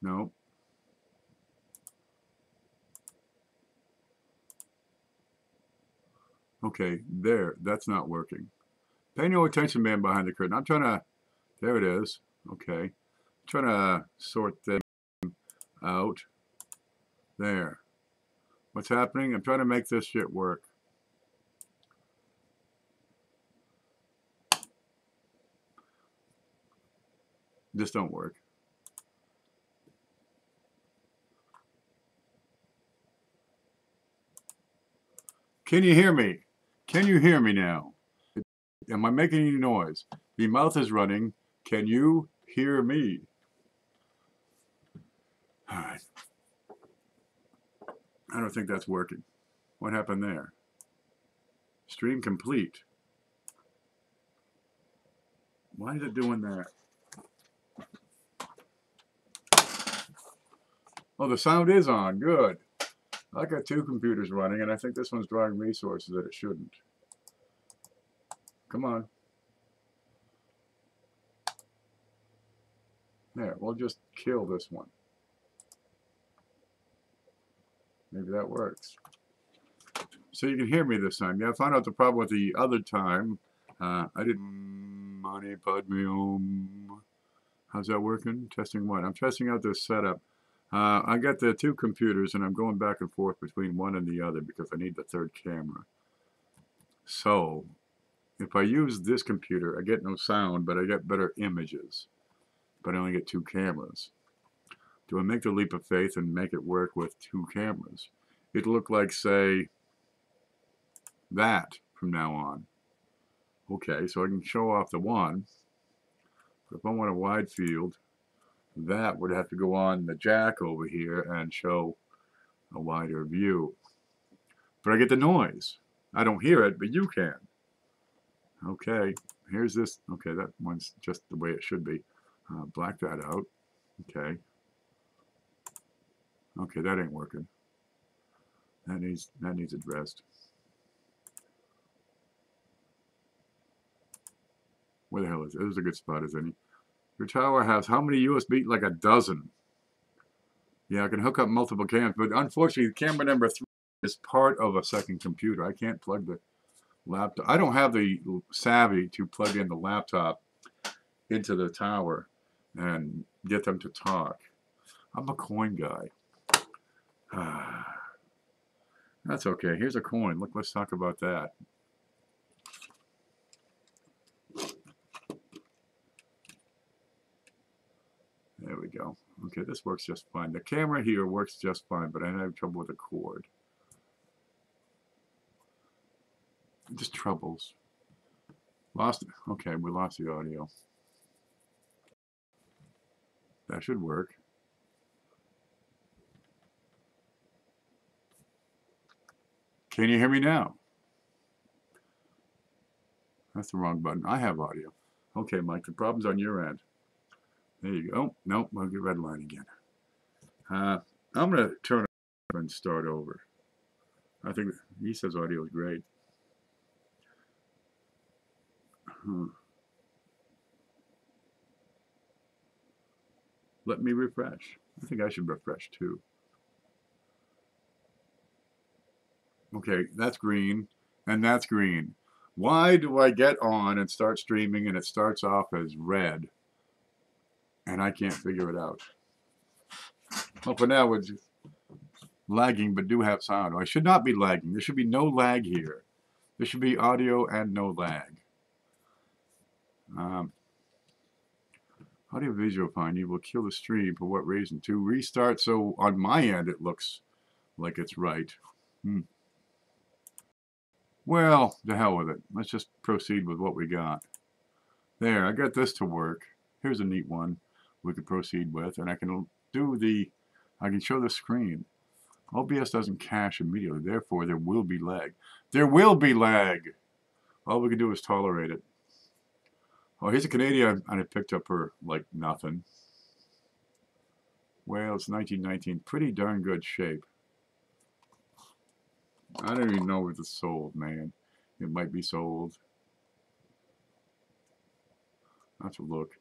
No. Okay, there. That's not working. Pay no attention, man behind the curtain. I'm trying to... There it is. Okay. I'm trying to sort them out. There. What's happening? I'm trying to make this shit work. This don't work. Can you hear me? Can you hear me now? Am I making any noise? The mouth is running. Can you hear me? All right. I don't think that's working. What happened there? Stream complete. Why is it doing that? Oh, the sound is on. Good. I got two computers running, and I think this one's drawing resources that it shouldn't. Come on. There, we'll just kill this one. Maybe that works. So you can hear me this time. Yeah, I found out the problem with the other time. I didn't... Money, Padmeum. How's that working? Testing what? I'm testing out this setup. I got the two computers, and I'm going back and forth between one and the other because I need the third camera. So, if I use this computer, I get no sound, but I get better images. But I only get two cameras. Do I make the leap of faith and make it work with two cameras? It'll look like, say, that from now on. Okay, so I can show off the one. But if I want a wide field, that would have to go on the jack over here and show a wider view. But I get the noise. I don't hear it, but you can. Okay, here's this. Okay, that one's just the way it should be. Black that out. Okay. Okay, that ain't working. That needs addressed. Where the hell is it? This is a good spot, is any? Your tower has how many USB? Like a dozen. Yeah, I can hook up multiple cams, but unfortunately, camera number 3 is part of a second computer. I can't plug the laptop. I don't have the savvy to plug in the laptop into the tower and get them to talk. I'm a coin guy. That's okay. Here's a coin. Look, let's talk about that. There we go. Okay, this works just fine. The camera here works just fine, but I have trouble with the cord. Just troubles. Lost it. Okay, we lost the audio. That should work. Can you hear me now? That's the wrong button. I have audio. Okay, Mike, the problem's on your end. There you go. Nope, we'll get red line again. I'm going to turn it off and start over. I think he says audio is great. Let me refresh. I think I should refresh too. Okay, that's green, and that's green. Why do I get on and start streaming and it starts off as red? And I can't figure it out. Well, for now, we're just lagging, but do have sound. I should not be lagging. There should be no lag here. There should be audio and no lag. Audio visual fine. You will kill the stream. For what reason? To restart, so on my end it looks like it's right. Well, the hell with it. Let's just proceed with what we got. There, I got this to work. Here's a neat one we could proceed with, and I can show the screen. OBS doesn't cache immediately, therefore there will be lag. There will be lag! All we can do is tolerate it. Oh, here's a Canadian I picked up for like nothing. Well, it's 1919. Pretty darn good shape. I don't even know if it's sold, man. It might be sold. I have to look.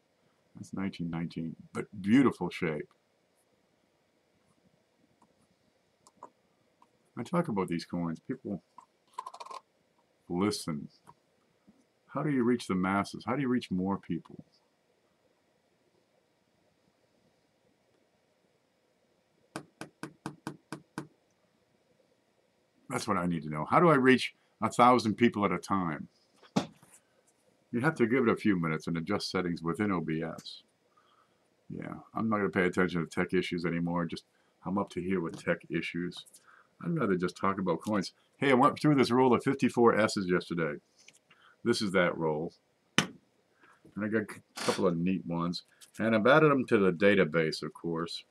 That's 1919. But beautiful shape. I talk about these coins. People listen. How do you reach the masses? How do you reach more people? That's what I need to know. How do I reach 1,000 people at a time? You have to give it a few minutes and adjust settings within OBS. Yeah, I'm not going to pay attention to tech issues anymore. Just I'm up to here with tech issues. I'd rather just talk about coins. Hey, I went through this roll of 54 S's yesterday. This is that roll. And I got a couple of neat ones. And I've added them to the database, of course.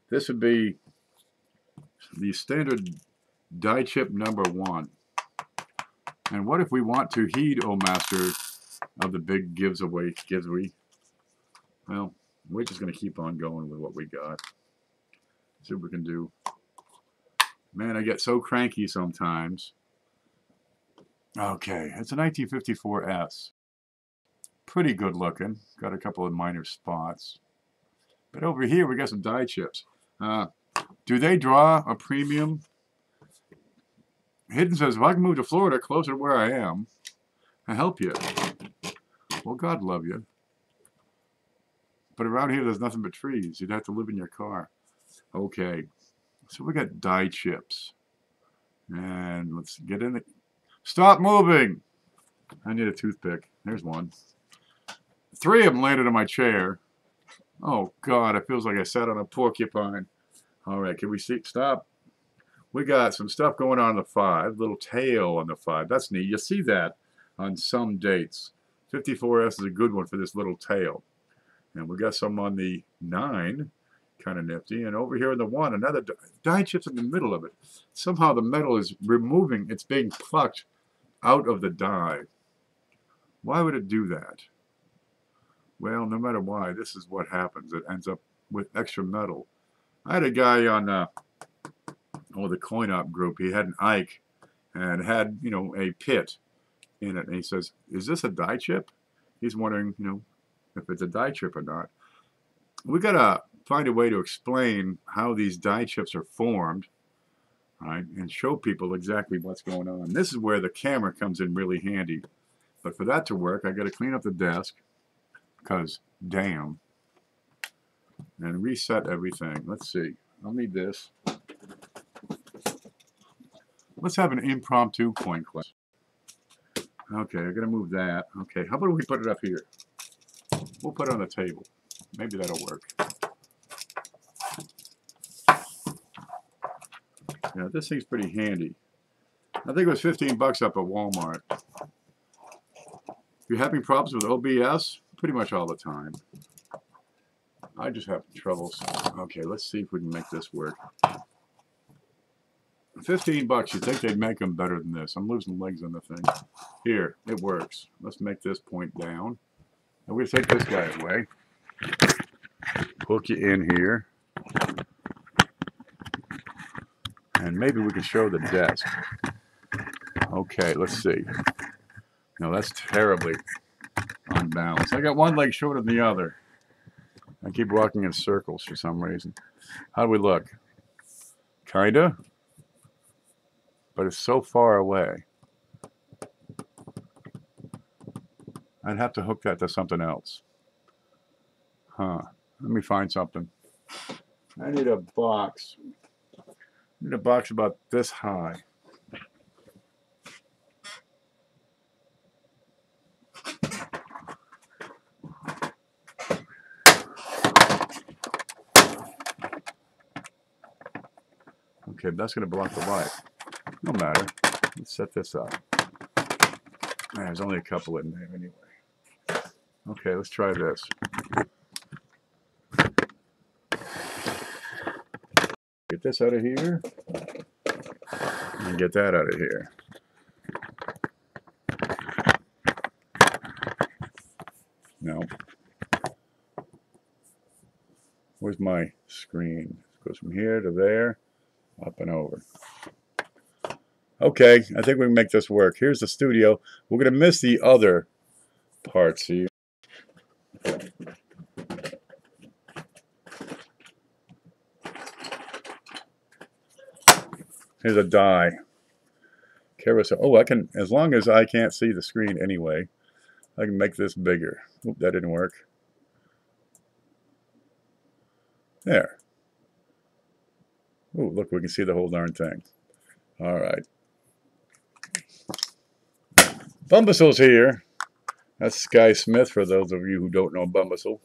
This would be the standard die chip number 1. And what if we want to heed, O Master, of the big giveaway? Well, we're just going to keep on going with what we got. See what we can do. Man, I get so cranky sometimes. Okay, it's a 1954S. Pretty good looking. Got a couple of minor spots. But over here we got some die chips. Do they draw a premium? Hidden says, if I can move to Florida closer to where I am, I help you. Well, God love you. But around here there's nothing but trees. You'd have to live in your car. Okay. So we got die chips. And let's get in it. Stop moving! I need a toothpick. There's one. 3 of them landed on my chair. Oh, God, it feels like I sat on a porcupine. All right, can we see? Stop. We got some stuff going on the 5. Little tail on the 5. That's neat. You see that on some dates. 54S is a good one for this little tail. And we got some on the 9. Kind of nifty. And over here in the 1, another die chip's in the middle of it. Somehow the metal is removing, it's being plucked out of the die. Why would it do that? Well, no matter why, this is what happens. It ends up with extra metal. I had a guy on the coin op group. He had an Ike and had, you know, a pit in it. And he says, is this a die chip? He's wondering, you know, if it's a die chip or not. We got to find a way to explain how these die chips are formed, right, and show people exactly what's going on. This is where the camera comes in really handy. But for that to work, I got to clean up the desk, because damn, and reset everything. Let's see. I'll need this. Let's have an impromptu coin class. Okay, I got to move that. Okay, how about we put it up here? We'll put it on the table. Maybe that'll work. Yeah, this thing's pretty handy. I think it was 15 bucks up at Walmart. You're having problems with OBS? Pretty much all the time. I just have troubles. Okay, let's see if we can make this work. 15 bucks, you'd think they'd make them better than this. I'm losing legs on the thing. Here, it works. Let's make this point down. I'm going to take this guy away. Hook you in here. And maybe we can show the desk. Okay, let's see. No, that's terribly unbalanced. I got one leg shorter than the other. I keep walking in circles for some reason. How do we look? Kinda. But it's so far away. I'd have to hook that to something else. Huh. Let me find something. I need a box. I need a box about this high. Okay, that's going to block the light. No matter. Let's set this up. There's only a couple in there anyway. Okay, let's try this. Get this out of here. And get that out of here. No. Where's my screen? It goes from here to there, up and over. Okay, I think we can make this work. Here's the studio. We're going to miss the other parts here. Here's a die. Carousel. Oh, I can, as long as I can't see the screen anyway, I can make this bigger. Oop, that didn't work. There. Oh, look, we can see the whole darn thing. All right. Bumbussel's here. That's Sky Smith, for those of you who don't know Bumbussel.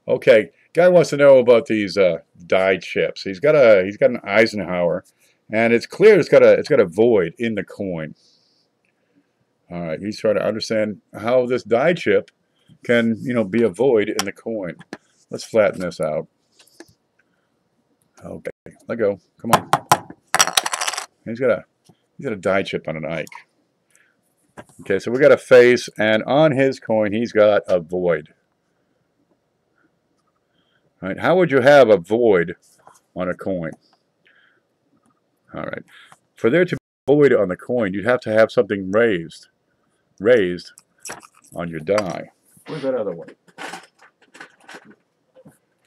Okay, guy wants to know about these die chips. He's got an Eisenhower, and it's clear it's got a void in the coin. All right, he's trying to understand how this die chip can, be a void in the coin. Let's flatten this out. Okay, let go. Come on. He's got a die chip on an Ike. Okay, so we got a face, and on his coin he's got a void. All right, how would you have a void on a coin? All right, for there to be a void on the coin, you'd have to have something raised on your die. Where's that other one?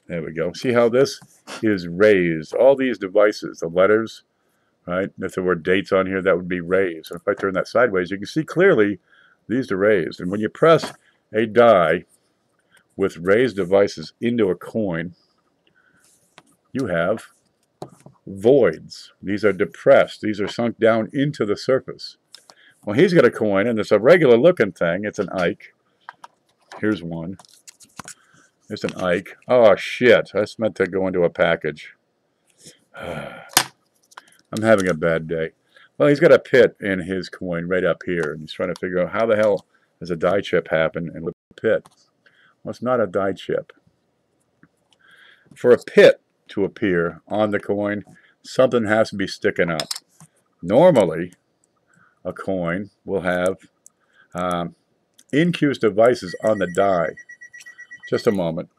There we go. See how this is raised? All these devices, the letters, right? If there were dates on here, that would be raised. And if I turn that sideways, you can see clearly these are raised. And when you press a die with raised devices into a coin, you have voids. These are depressed. These are sunk down into the surface. Well, he's got a coin, and it's a regular looking thing. It's an Ike. Here's one. It's an Ike. Oh, shit. That's meant to go into a package. I'm having a bad day. Well, he's got a pit in his coin right up here, and he's trying to figure out how the hell does a die chip happen and with a pit. Well, it's not a die chip. For a pit to appear on the coin, something has to be sticking up. Normally, a coin will have incused devices on the die. Just a moment.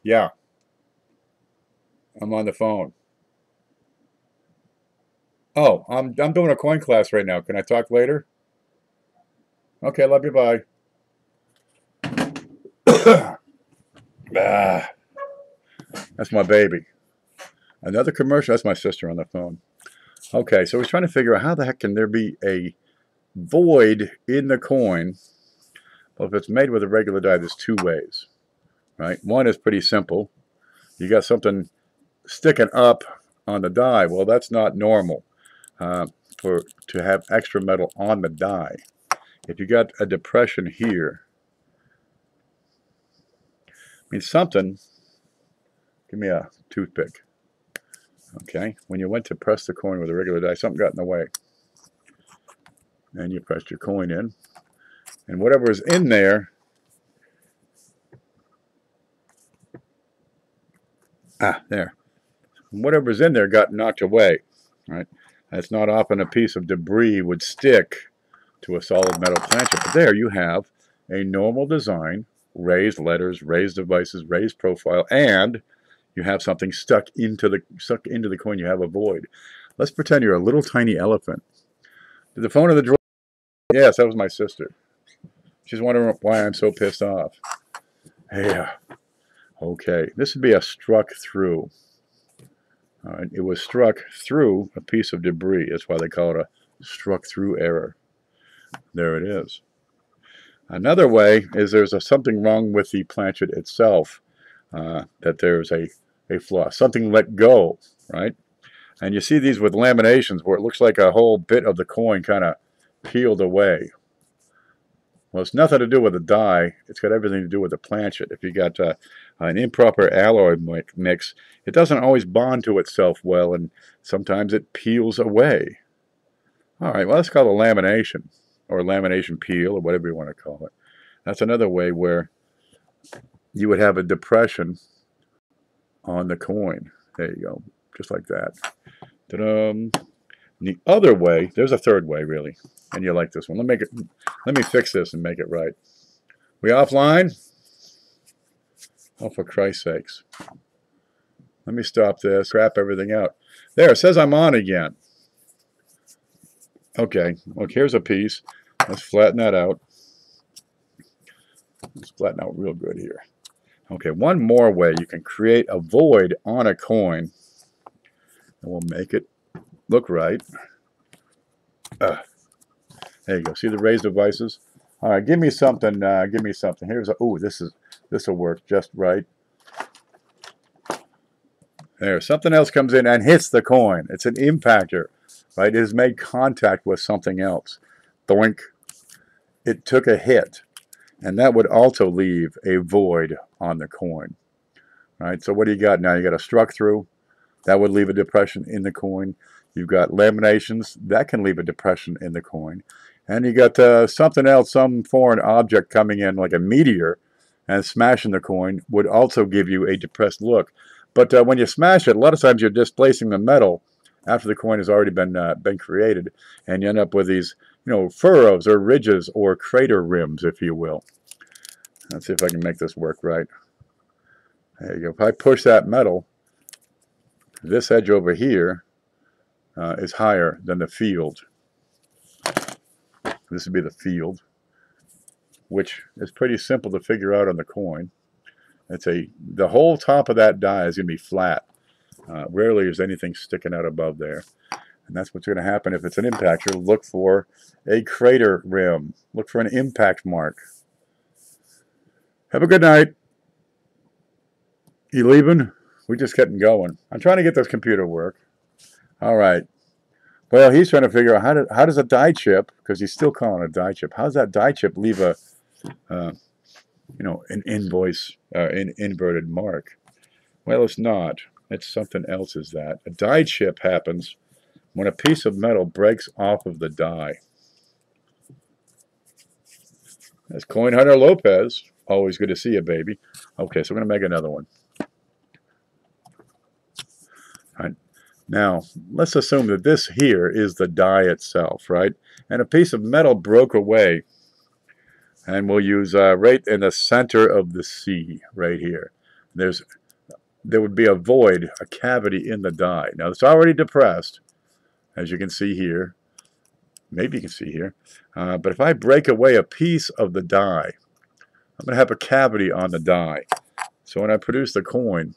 Yeah. I'm on the phone. Oh, I'm doing a coin class right now. Can I talk later? Okay, love you, bye. That's my baby. Another commercial. That's my sister on the phone. Okay, so we're trying to figure out how the heck can there be a void in the coin. Well, if it's made with a regular die, there's two ways, right? One is pretty simple. You got something sticking up on the die. Well, that's not normal to have extra metal on the die. If you got a depression here, I mean something. Give me a toothpick. Okay, when you went to press the coin with a regular die, something got in the way. And you pressed your coin in. And whatever is in there, there. Whatever's in there got knocked away, right? That's not often a piece of debris would stick to a solid metal planchet. But there you have a normal design, raised letters, raised devices, raised profile, and you have something stuck into the coin. You have a void. Let's pretend you're a little tiny elephant. Did the phone in the drawer? Yes, that was my sister. She's wondering why I'm so pissed off. Yeah. Okay. This would be a struck through. All right. It was struck through a piece of debris. That's why they call it a struck through error. There it is. Another way is there's something wrong with the planchet itself. That there's a flaw. Something let go, right? And you see these with laminations where it looks like a whole bit of the coin kind of peeled away. Well, it's nothing to do with the die. It's got everything to do with the planchet. If you got an improper alloy mix, it doesn't always bond to itself well, and sometimes it peels away. All right, well, that's called a lamination, or lamination peel, or whatever you want to call it. That's another way where you would have a depression on the coin. There you go, just like that. Ta-da. The other way, there's a third way, really, and you like this one. Let me fix this and make it right. We offline? Oh, for Christ's sakes. Let me stop this, crap everything out. There, it says I'm on again. Okay, look, here's a piece. Let's flatten that out. Let's flatten out real good here. Okay, one more way you can create a void on a coin and we'll make it look right. There you go. See the raised devices? All right, give me something. Give me something. Here's a. Oh, this will work just right. There, something else comes in and hits the coin. It's an impactor, right? It has made contact with something else. Doink. It took a hit, and that would also leave a void on the coin, right? So what do you got now? You got a struck through. That would leave a depression in the coin. You've got laminations. That can leave a depression in the coin. And you got something else, some foreign object coming in like a meteor and smashing the coin would also give you a depressed look. But when you smash it, a lot of times you're displacing the metal after the coin has already been created, and you end up with these, you know, furrows or ridges or crater rims, if you will. Let's see if I can make this work right. There you go. If I push that metal, this edge over here is higher than the field. This would be the field, which is pretty simple to figure out on the coin. The whole top of that die is going to be flat. Rarely is anything sticking out above there. And that's what's going to happen if it's an impactor. Look for a crater rim. Look for an impact mark. Have a good night. You leaving? We're just getting going. I'm trying to get this computer to work. All right. Well, he's trying to figure out how does a die chip, because he's still calling it a die chip, how does that die chip leave a, you know, an invoice, an inverted mark? Well, it's not. It's something else is that. A die chip happens when a piece of metal breaks off of the die. That's Coin Hunter Lopez. Always good to see you, baby. Okay, so we're going to make another one. All right. Now, let's assume that this here is the die itself, right? And a piece of metal broke away. And we'll use right in the center of the C, right here. There would be a void, a cavity in the die. Now, it's already depressed, as you can see here. Maybe you can see here. But if I break away a piece of the die, I'm going to have a cavity on the die. So when I produce the coin,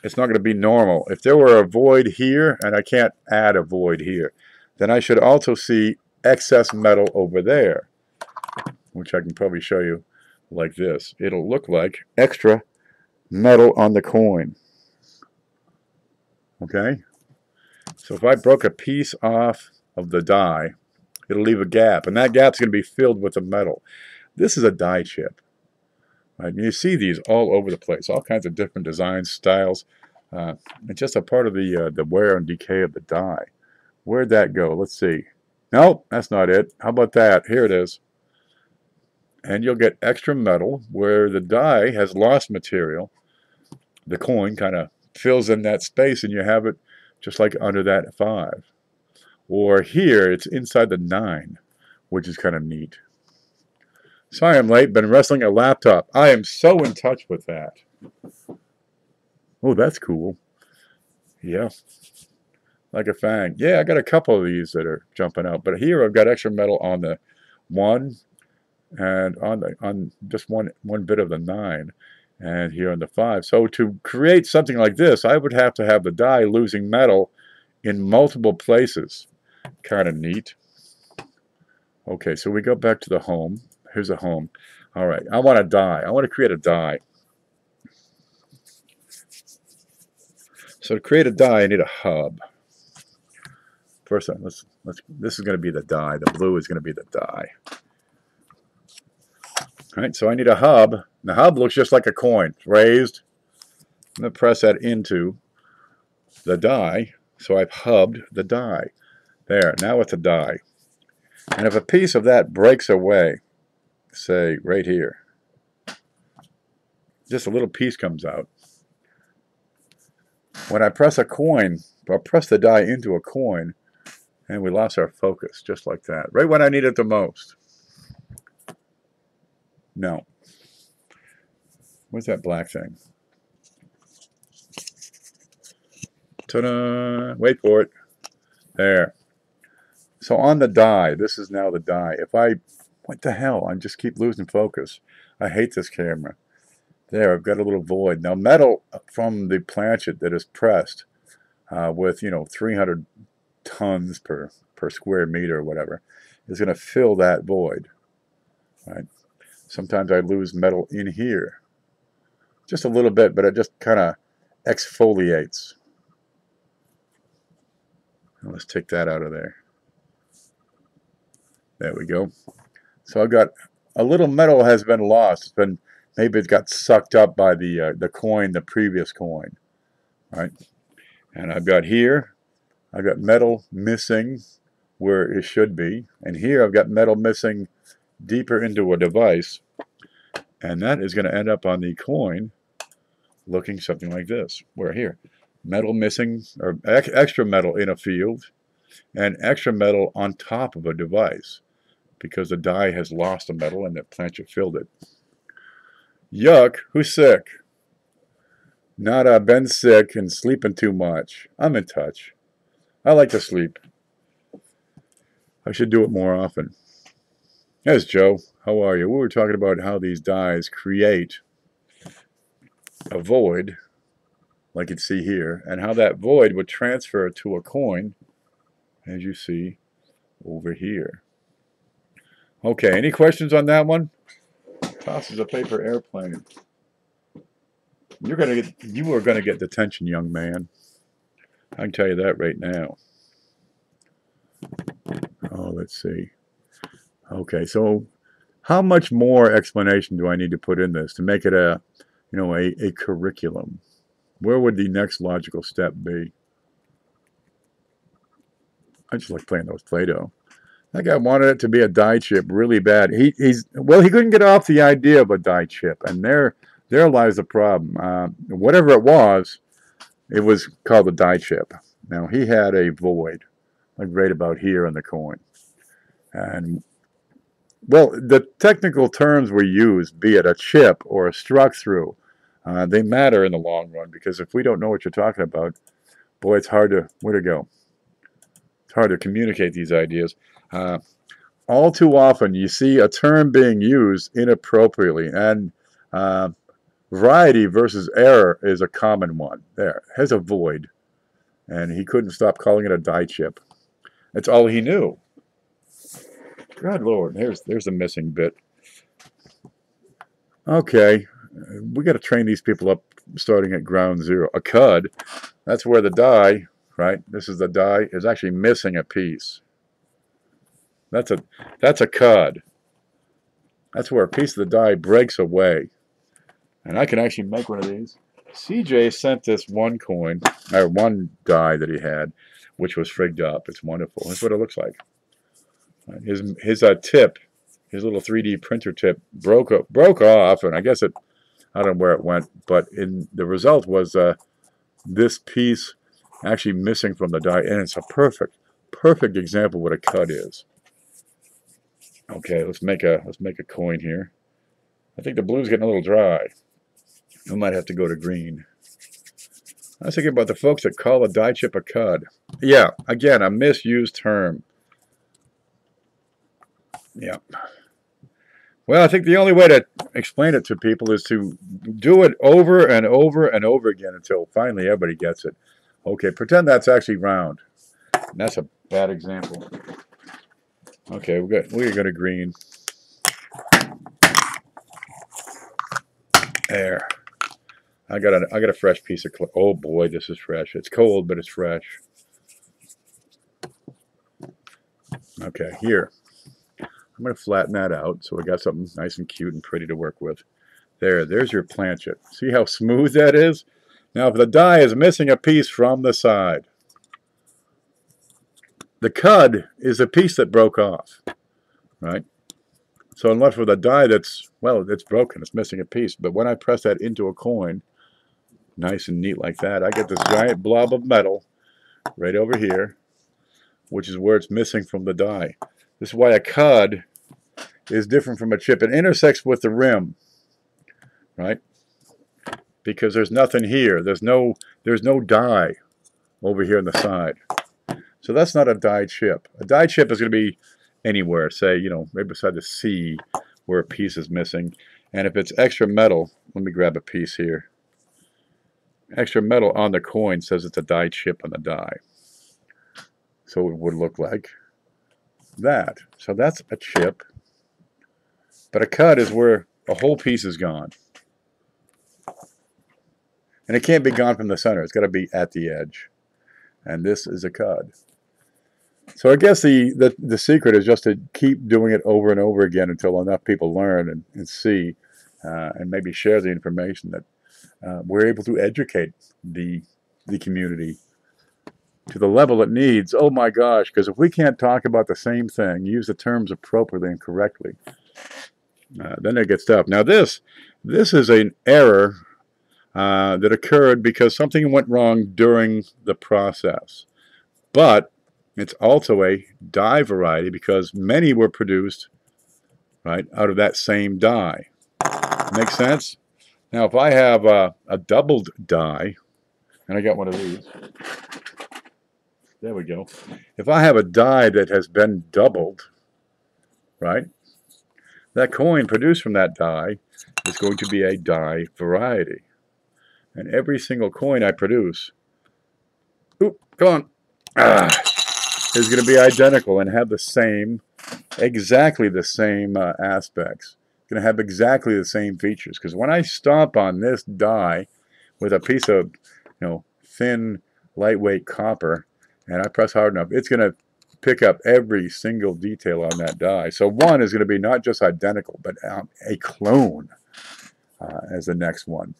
it's not going to be normal. If there were a void here, and I can't add a void here, then I should also see excess metal over there, which I can probably show you like this. It'll look like extra metal on the coin. Okay? So if I broke a piece off of the die, it'll leave a gap, and that gap's going to be filled with the metal. This is a die chip. Right? And you see these all over the place, all kinds of different designs, styles. It's just a part of the wear and decay of the die. Where'd that go? Let's see. Nope, that's not it. How about that? Here it is. And you'll get extra metal where the die has lost material. The coin kind of fills in that space, and you have it just like under that 5. Or here, it's inside the 9, which is kind of neat. Sorry I'm late. Been wrestling a laptop. I am so in touch with that. Oh, that's cool. Yeah. Like a fang. Yeah, I got a couple of these that are jumping out. But here I've got extra metal on the 1 and on just one bit of the 9. And here on the 5. So to create something like this, I would have to have the die losing metal in multiple places. Kind of neat. Okay, so we go back to the home. Here's a home. All right, I want a die. I want to create a die. So to create a die, I need a hub. First, this is going to be the die. The blue is going to be the die. All right, so I need a hub. The hub looks just like a coin. It's raised. I'm going to press that into the die. So I've hubbed the die. There, now it's a die. And if a piece of that breaks away, say right here, just a little piece comes out. When I press a coin, I'll press the die into a coin, and we lost our focus, just like that. Right when I need it the most. No. Where's that black thing? Ta-da! Wait for it. There. So on the die, this is now the die. What the hell? I just keep losing focus. I hate this camera. There, I've got a little void. Now metal from the planchet that is pressed with, you know, 300 tons per square meter or whatever, is going to fill that void. Right? Sometimes I lose metal in here. Just a little bit, but it just kind of exfoliates. Let's take that out of there. There we go. So I've got a little metal has been lost. It's been, maybe it got sucked up by the coin, the previous coin, right? And I've got here, I've got metal missing where it should be, and here I've got metal missing deeper into a device, and that is going to end up on the coin looking something like this. Where here, metal missing, or extra metal in a field, and extra metal on top of a device, because the die has lost the metal and the planchet filled it. Yuck, who's sick? Not been sick and sleeping too much. I'm in touch. I like to sleep. I should do it more often. Yes, Joe, how are you? We were talking about how these dies create a void, like you see here, and how that void would transfer to a coin, as you see over here. Okay, any questions on that one? Tosses a paper airplane. You are gonna get detention, young man. I can tell you that right now. Oh, let's see. Okay, so how much more explanation do I need to put in this to make it a, you know, a curriculum? Where would the next logical step be? I just like playing those Play-Doh. That guy wanted it to be a die chip really bad. He couldn't get off the idea of a die chip, and there lies the problem. Whatever it was called a die chip. Now he had a void, like right about here on the coin, and well, the technical terms we use, be it a chip or a struck through, they matter in the long run, because if we don't know what you're talking about, boy, it's hard to, where to go? It's hard to communicate these ideas. All too often you see a term being used inappropriately, and variety versus error is a common one. There, has a void, and he couldn't stop calling it a die chip. That's all he knew. God Lord, there's a missing bit. Okay, we got to train these people up starting at ground zero. A cud, that's where the die, right? This is the die, is actually missing a piece. That's a cud. That's where a piece of the die breaks away. And I can actually make one of these. CJ sent this one coin, or one die that he had, which was frigged up. It's wonderful. That's what it looks like. His tip, his little 3D printer tip broke off, and I guess I don't know where it went, but the result was this piece actually missing from the die, and it's a perfect example of what a cut is. Okay, let's make a coin here. I think the blue's getting a little dry. I might have to go to green. I was thinking about the folks that call a die chip a cud. Yeah, again, a misused term. Yeah. Well, I think the only way to explain it to people is to do it over and over and over again until finally everybody gets it. Okay, pretend that's actually round. And that's a bad example. Okay, we're going to green. There. I got a fresh piece of clay. Oh boy, this is fresh. It's cold, but it's fresh. Okay, here. I'm going to flatten that out so we got something nice and cute and pretty to work with. There's your planchet. See how smooth that is? Now, if the die is missing a piece from the side, the cud is a piece that broke off, right? So unless with a die that's, well, it's broken, it's missing a piece. But when I press that into a coin, nice and neat like that, I get this giant blob of metal right over here, which is where it's missing from the die. This is why a cud is different from a chip. It intersects with the rim, right? Because there's nothing here. There's no die over here on the side. So that's not a die chip. A die chip is going to be anywhere, say, you know, right beside the C where a piece is missing. And if it's extra metal, let me grab a piece here. extra metal on the coin says it's a die chip on the die. So it would look like that. So that's a chip. But a cut is where a whole piece is gone. And it can't be gone from the center. It's got to be at the edge. And this is a cud. So I guess the secret is just to keep doing it over and over again until enough people learn and see and maybe share the information that we're able to educate the community to the level it needs. Oh my gosh, because if we can't talk about the same thing, use the terms appropriately and correctly, then it gets tough. Now this is an error that occurred because something went wrong during the process. But it's also a die variety because many were produced right out of that same die. Make sense? Now if I have a doubled die, and I got one of these, there we go. If I have a die that has been doubled, right, that coin produced from that die is going to be a die variety. And every single coin I produce, oop, come on, is going to be identical and have the same, exactly the same aspects. Going to have exactly the same features. Because when I stomp on this die with a piece of, thin, lightweight copper, and I press hard enough, it's going to pick up every single detail on that die. So one is going to be not just identical, but a clone as the next one.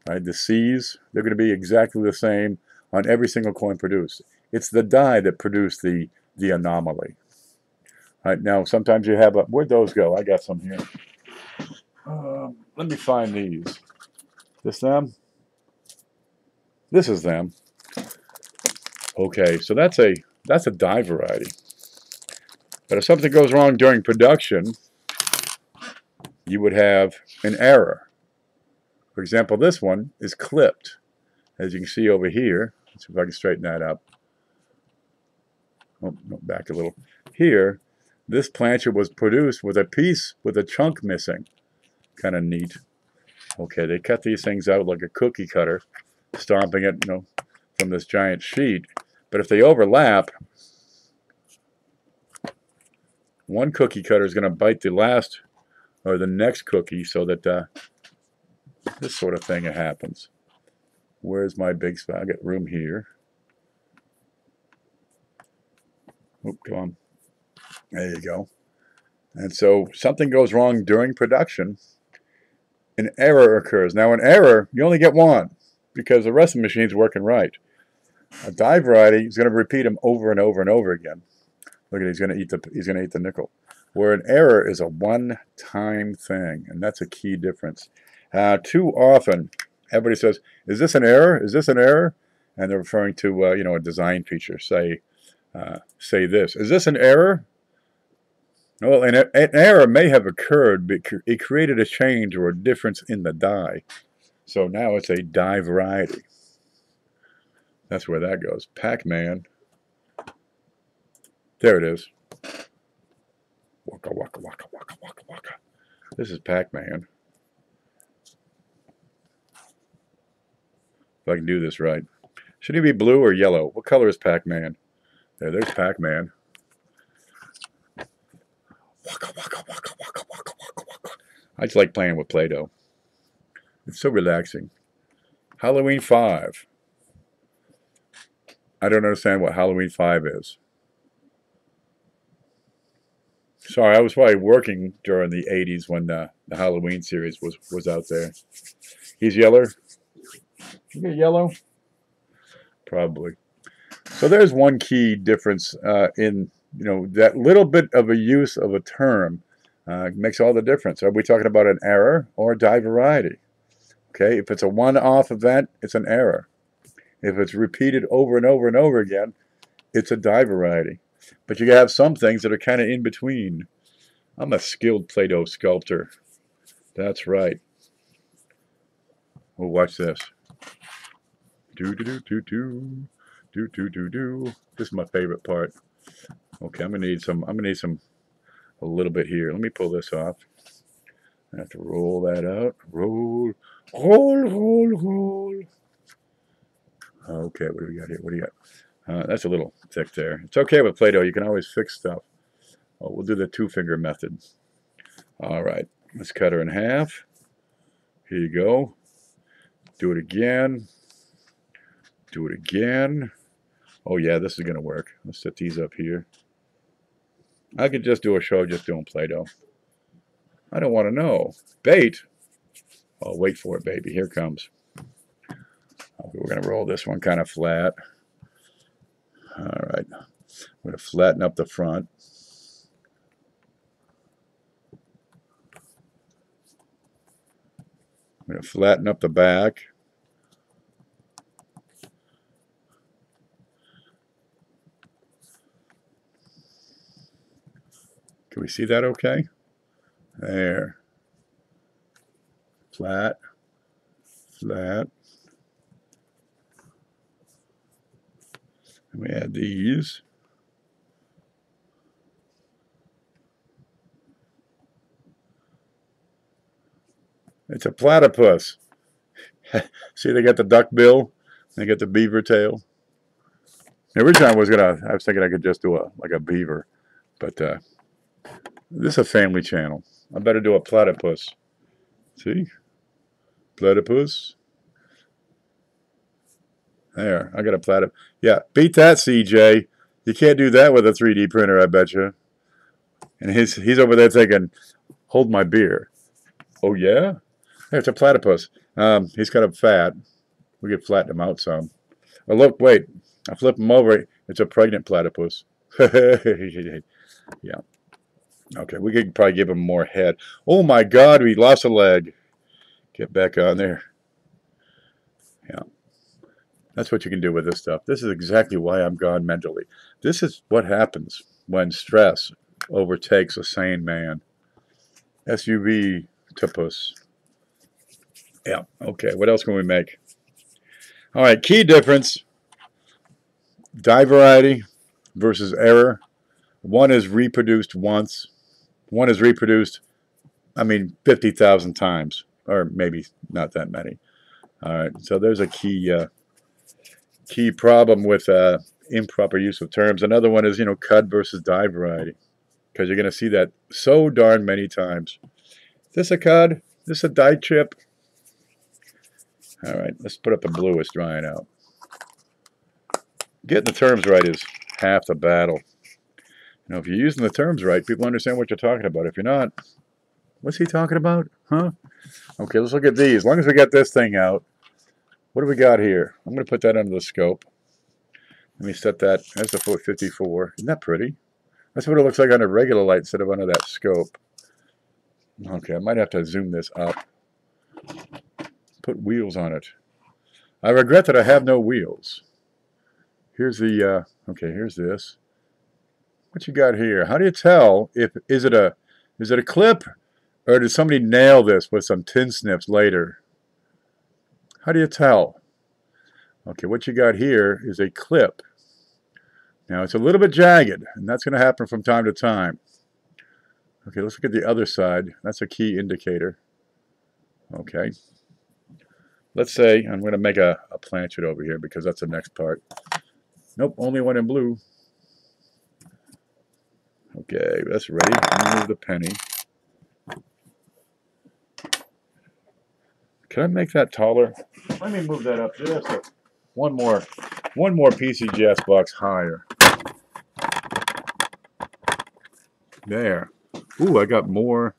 Right? The C's, they're going to be exactly the same on every single coin produced. It's the die that produced the anomaly. Right? Now, sometimes you have where'd those go? I got some here. Let me find these. This them? This is them. Okay, so that's a die variety. But if something goes wrong during production, you would have an error. For example, this one is clipped. As you can see over here, let's see if I can straighten that up. Oh, no, back a little. Here, this planchet was produced with a piece with a chunk missing. Kind of neat. Okay, they cut these things out like a cookie cutter, stomping it, from this giant sheet. But if they overlap, one cookie cutter is going to bite the last or the next cookie so that this sort of thing happens. Where's my big spot? I got room here. Oh, come on. There you go. And so something goes wrong during production, an error occurs. Now an error, you only get one because the rest of the machine's working right. A die variety is going to repeat them over and over and over again. Look at it, he's going to eat the nickel. Where an error is a one-time thing, and that's a key difference. Too often, everybody says, "Is this an error? Is this an error?" And they're referring to a design feature. Say this. Is this an error? Well, an error may have occurred, but it created a change or a difference in the die. So now it's a die variety. That's where that goes. Pac-Man. There it is. Waka, waka, waka, waka, waka, waka. This is Pac-Man. If I can do this right. Should he be blue or yellow? What color is Pac-Man? There's Pac-Man. Waka, waka, waka, waka, waka, waka, waka. I just like playing with Play-Doh. It's so relaxing. Halloween 5. I don't understand what Halloween 5 is. Sorry, I was probably working during the 80s when the Halloween series was out there. He's yeller? You get yellow? Probably. So there's one key difference in, that little bit of a use of a term makes all the difference. Are we talking about an error or a die variety? Okay, if it's a one-off event, it's an error. If it's repeated over and over and over again, it's a die variety. But you have some things that are kind of in between. I'm a skilled Play-Doh sculptor. That's right. Oh, watch this. Do-do-do-do-do. Do-do-do-do. This is my favorite part. Okay, I'm gonna need a little bit here. Let me pull this off. I have to roll that out. Roll, roll, roll, roll. Okay, what do we got here? What do you got? That's a little thick there. It's okay with Play-Doh. You can always fix stuff. Oh, we'll do the two-finger method. All right, let's cut her in half. Here you go. Do it again. Do it again. Oh, yeah, this is going to work. Let's set these up here. I could just do a show just doing Play-Doh. I don't want to know. Bait? Oh, wait for it, baby. Here it comes. Okay, we're going to roll this one kind of flat. All right. I'm going to flatten up the front. I'm going to flatten up the back. Can we see that okay? There. Flat. Flat. And we add these. It's a platypus. See, they got the duck bill. They got the beaver tail. The original I was thinking I could just do like a beaver, but this is a family channel. I better do a platypus. See, platypus. There, I got a platypus. Yeah, beat that, CJ. You can't do that with a 3D printer, I bet you. And he's over there thinking, "Hold my beer." Oh yeah. It's a platypus. He's kind of fat. We could flatten him out some. Oh, look, wait. I flip him over. It's a pregnant platypus. Yeah. Okay, we could probably give him more head. Oh, my God, we lost a leg. Get back on there. Yeah. That's what you can do with this stuff. This is exactly why I'm gone mentally. This is what happens when stress overtakes a sane man. SUPERCHAT. Yeah, okay, what else can we make? All right, key difference. Die variety versus error. One is reproduced once. One is reproduced, 50,000 times. Or maybe not that many. All right, so there's a key problem with improper use of terms. Another one is, cud versus die variety. Because you're going to see that so darn many times. Is this a cud? Is this a die chip? All right, let's put up the blue. It's drying out. Getting the terms right is half the battle. If you're using the terms right, people understand what you're talking about. If you're not, what's he talking about? Huh? Okay, let's look at these. As long as we got this thing out, what do we got here? I'm going to put that under the scope. Let me set that. That's the 454. Isn't that pretty? That's what it looks like under regular light instead of under that scope. Okay, I might have to zoom this up. Put wheels on it. I regret that I have no wheels. Here's the, okay, here's this. What you got here? How do you tell if, is it a clip or did somebody nail this with some tin snips later? How do you tell? Okay, what you got here is a clip. Now it's a little bit jagged, and that's going to happen from time to time. Okay, let's look at the other side. That's a key indicator. Okay. Let's say I'm going to make a planchet over here because that's the next part. Nope, only one in blue. Okay, that's ready. Move the penny. Can I make that taller? Let me move that up just one more PCGS box higher. There. Ooh, I got more.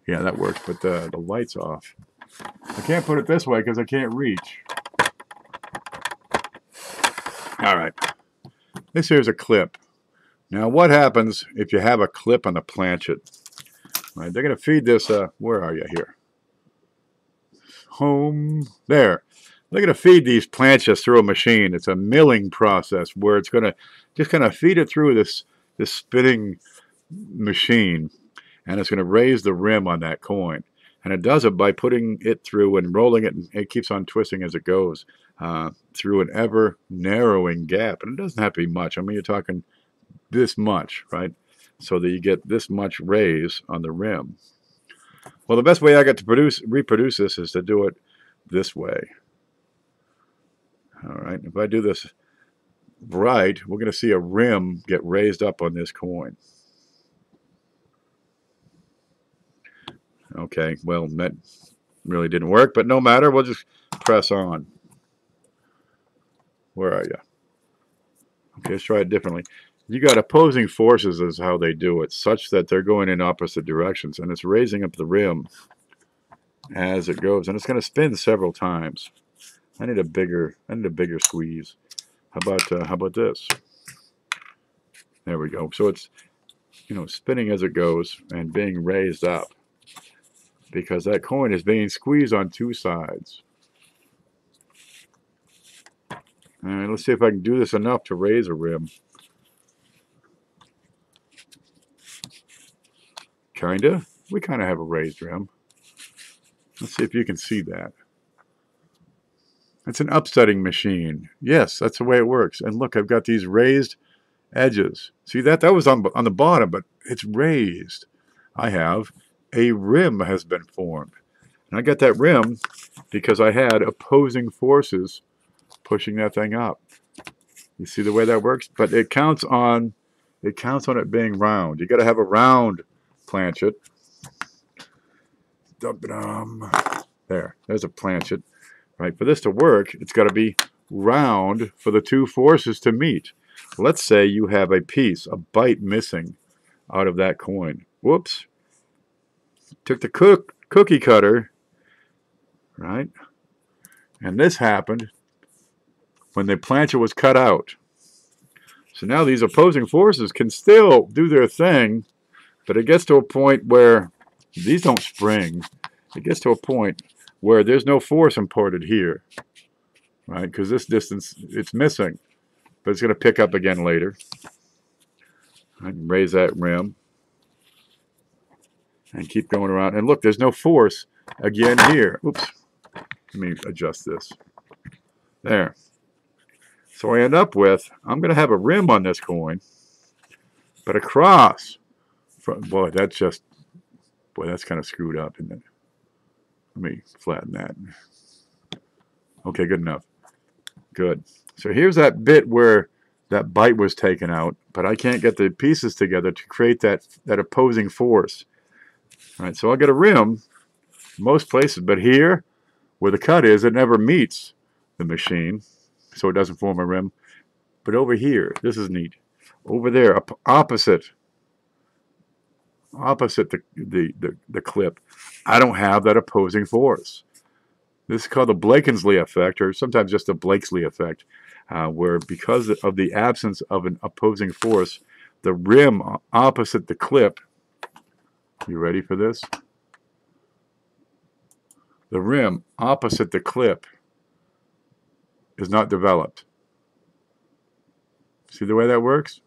Yeah, that works, but the light's off. I can't put it this way because I can't reach. All right. This here's a clip. Now, what happens if you have a clip on the planchet? Right, they're going to feed this, where are you here? Home. There. They're going to feed these planchets through a machine. It's a milling process where it's going to just kind of feed it through this spinning machine. And it's going to raise the rim on that coin. And it does it by putting it through and rolling it, and it keeps on twisting as it goes through an ever-narrowing gap. And it doesn't have to be much. You're talking this much, right? So that you get this much raise on the rim. Well, the best way I got to reproduce this is to do it this way. All right, if I do this right, we're going to see a rim get raised up on this coin. Okay, well, that really didn't work, but no matter. We'll just press on. Where are you? Okay, let's try it differently. You got opposing forces is how they do it, such that they're going in opposite directions, and it's raising up the rim as it goes, and it's going to spin several times. I need a bigger squeeze. How about this? There we go. So it's, you know, spinning as it goes and being raised up because that coin is being squeezed on two sides. All right, let's see if I can do this enough to raise a rim. Kinda. We kind of have a raised rim. Let's see if you can see that. It's an upsetting machine. Yes, that's the way it works. And look, I've got these raised edges. See that? That was on the bottom, but it's raised. I have a rim has been formed. And I got that rim because I had opposing forces pushing that thing up. You see the way that works? But it counts on it being round. You got to have a round planchet. There's a planchet. Right? For this to work, it's got to be round for the two forces to meet. Let's say you have a piece, a bite missing out of that coin. Whoops. Took the cookie cutter, right? And this happened when the planchet was cut out. So now these opposing forces can still do their thing, but it gets to a point where these don't spring. It gets to a point where there's no force imparted here, right? Because this distance, it's missing, but it's going to pick up again later. I can raise that rim and keep going around. And look, there's no force again here. Oops. Let me adjust this. There. So I end up with, I'm going to have a rim on this coin, but across. Boy, that's kind of screwed up, isn't it? Let me flatten that. Okay, good enough. Good. So here's that bit where that bite was taken out, but I can't get the pieces together to create that opposing force. All right, so I'll get a rim most places, but here, where the cut is, it never meets the machine, so it doesn't form a rim. But over here, this is neat. Over there, opposite the clip, I don't have that opposing force. This is called the Blakeslee Effect, or sometimes just the Blakeslee Effect, where because of the absence of an opposing force, the rim opposite the clip, you ready for this? The rim opposite the clip is not developed. See the way that works?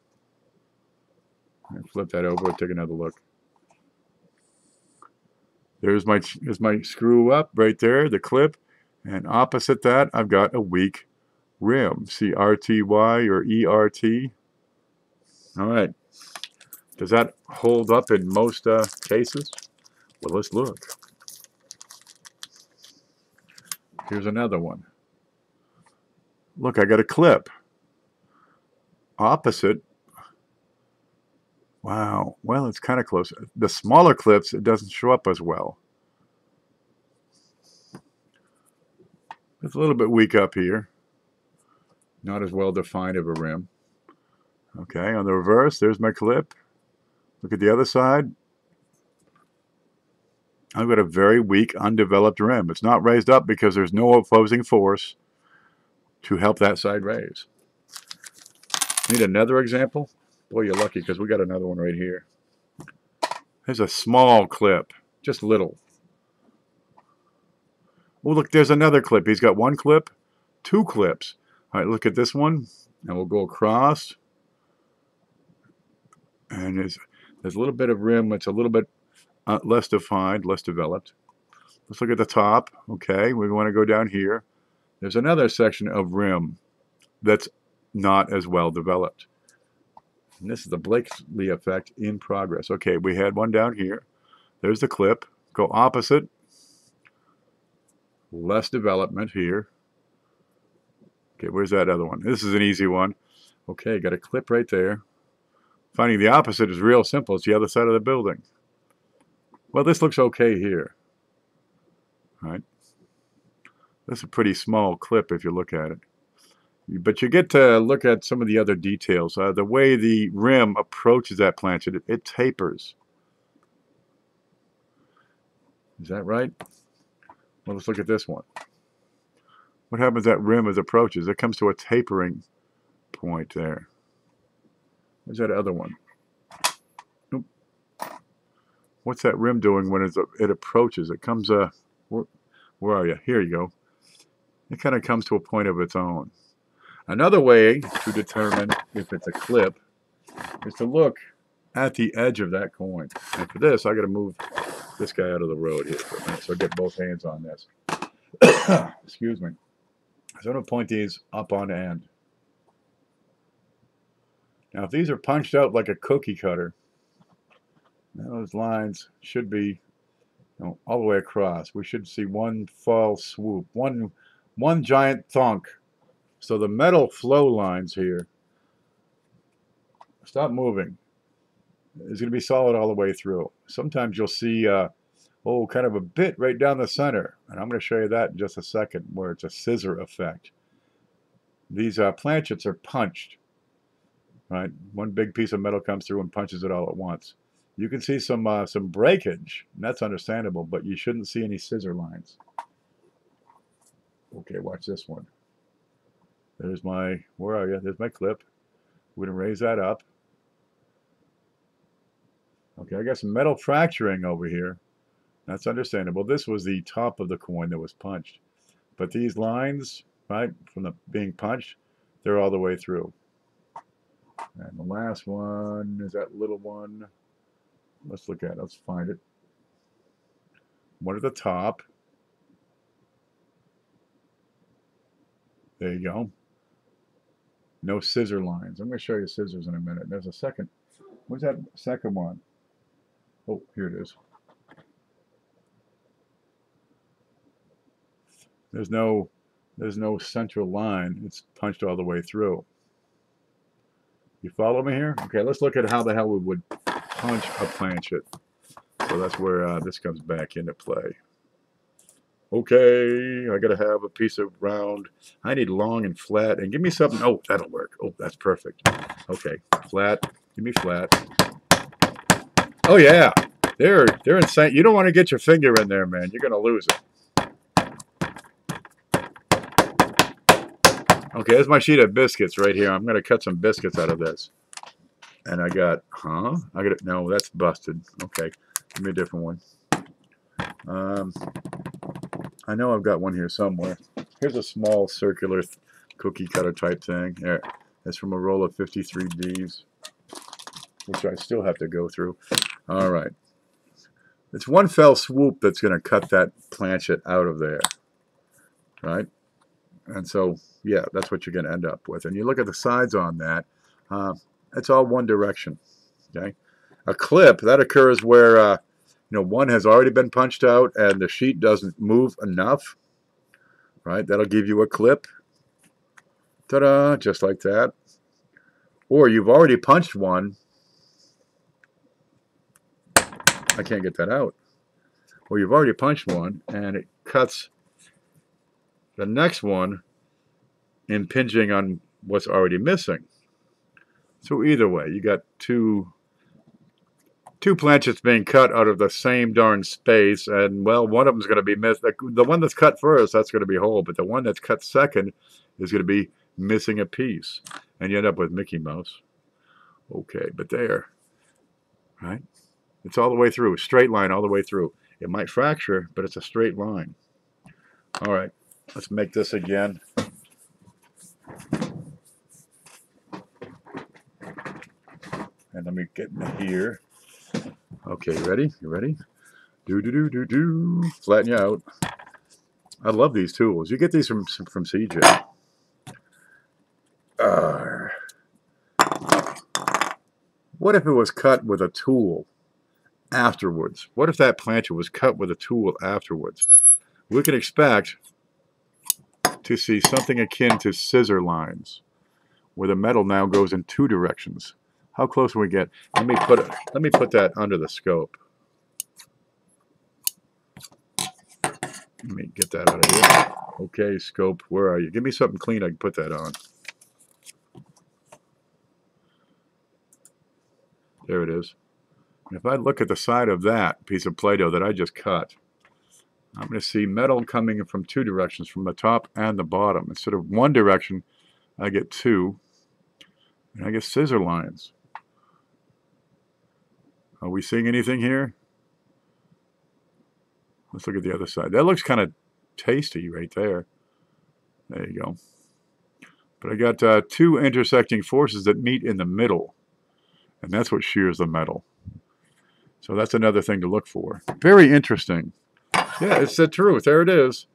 Flip that over and take another look. There's my screw up right there, the clip, and opposite that I've got a weak rim. See RTY or ERT? All right. Does that hold up in most cases? Well, let's look. Here's another one. Look, I got a clip. Opposite. Wow. Well, it's kind of close. The smaller clips, it doesn't show up as well. It's a little bit weak up here. Not as well defined of a rim. Okay, on the reverse, there's my clip. Look at the other side. I've got a very weak, undeveloped rim. It's not raised up because there's no opposing force to help that side raise. Need another example? Boy, you're lucky because we got another one right here. There's a small clip, just little. Oh, look, there's another clip. He's got one clip, two clips. All right, look at this one, and we'll go across. And there's a little bit of rim. It's a little bit less defined, less developed. Let's look at the top. Okay, we want to go down here. There's another section of rim that's not as well developed. And this is the Blakeslee Effect in progress. Okay, we had one down here. There's the clip. Go opposite. Less development here. Okay, where's that other one? This is an easy one. Okay, got a clip right there. Finding the opposite is real simple. It's the other side of the building. Well, this looks okay here. All right. That's a pretty small clip if you look at it. But you get to look at some of the other details. The way the rim approaches that planchet, it tapers. Is that right? Well, let's look at this one. What happens that rim as it approaches? It comes to a tapering point there. Where's that other one? Nope. What's that rim doing when it approaches? It comes, where are you? Here you go. It kind of comes to a point of its own. Another way to determine if it's a clip is to look at the edge of that coin. And for this, I got to move this guy out of the road here for a minute so I get both hands on this. Excuse me. So I'm going to point these up on end. Now, if these are punched out like a cookie cutter, those lines should be all the way across. We should see one fall swoop, one giant thunk. So the metal flow lines here, stop moving, is going to be solid all the way through. Sometimes you'll see, kind of a bit right down the center. And I'm going to show you that in just a second, where it's a scissor effect. These planchets are punched, right? One big piece of metal comes through and punches it all at once. You can see some breakage, and that's understandable, but you shouldn't see any scissor lines. Okay, watch this one. There's my, where are you? There's my clip. We're going to raise that up. Okay, I got some metal fracturing over here. That's understandable. This was the top of the coin that was punched. But these lines, right, from the being punched, they're all the way through. And the last one is that little one. Let's look at it. Let's find it. One at the top. There you go. No scissor lines. I'm going to show you scissors in a minute. There's a second. Where's that second one? Oh, here it is. There's no central line. It's punched all the way through. You follow me here? Okay, let's look at how the hell we would punch a planchet. So that's where this comes back into play. Okay, I gotta have a piece of round. I need long and flat, and give me something. Oh, that'll work. Oh, that's perfect. Okay, flat. Give me flat. Oh yeah, they're insane. You don't want to get your finger in there, man. You're gonna lose it. Okay, there's my sheet of biscuits right here. I'm gonna cut some biscuits out of this. And I got, no, that's busted. Okay, give me a different one. I know I've got one here somewhere. Here's a small circular cookie cutter type thing. There, that's from a roll of 53Ds, which I still have to go through. All right. It's one fell swoop that's going to cut that planchet out of there, right? And so, yeah, that's what you're going to end up with. And you look at the sides on that, it's all one direction, okay? A clip, that occurs where, one has already been punched out and the sheet doesn't move enough, right? That'll give you a clip. Ta-da, just like that. Or you've already punched one. I can't get that out. Or you've already punched one and it cuts the next one, impinging on what's already missing. So either way, you got two planchets being cut out of the same darn space, and well, one of them's going to be missed. The one that's cut first, that's going to be whole, but the one that's cut second is going to be missing a piece, and you end up with Mickey Mouse. Okay, but there, right? It's all the way through, straight line all the way through. It might fracture, but it's a straight line. All right, let's make this again. And let me get in here. Okay, ready? You ready? Do. Flatten you out. I love these tools. You get these from CJ. What if it was cut with a tool afterwards? What if that planchet was cut with a tool afterwards? We can expect to see something akin to scissor lines, where the metal now goes in two directions. How close can we get? Let me put that under the scope. Let me get that out of here. Okay, scope, where are you? Give me something clean I can put that on. There it is. And if I look at the side of that piece of Play-Doh that I just cut, I'm going to see metal coming from two directions, from the top and the bottom. Instead of one direction, I get two, and I get scissor lines. Are we seeing anything here? Let's look at the other side. That looks kind of tasty right there. There you go. But I got two intersecting forces that meet in the middle, and that's what shears the metal. So that's another thing to look for. Very interesting. Yeah, it's the truth. There it is.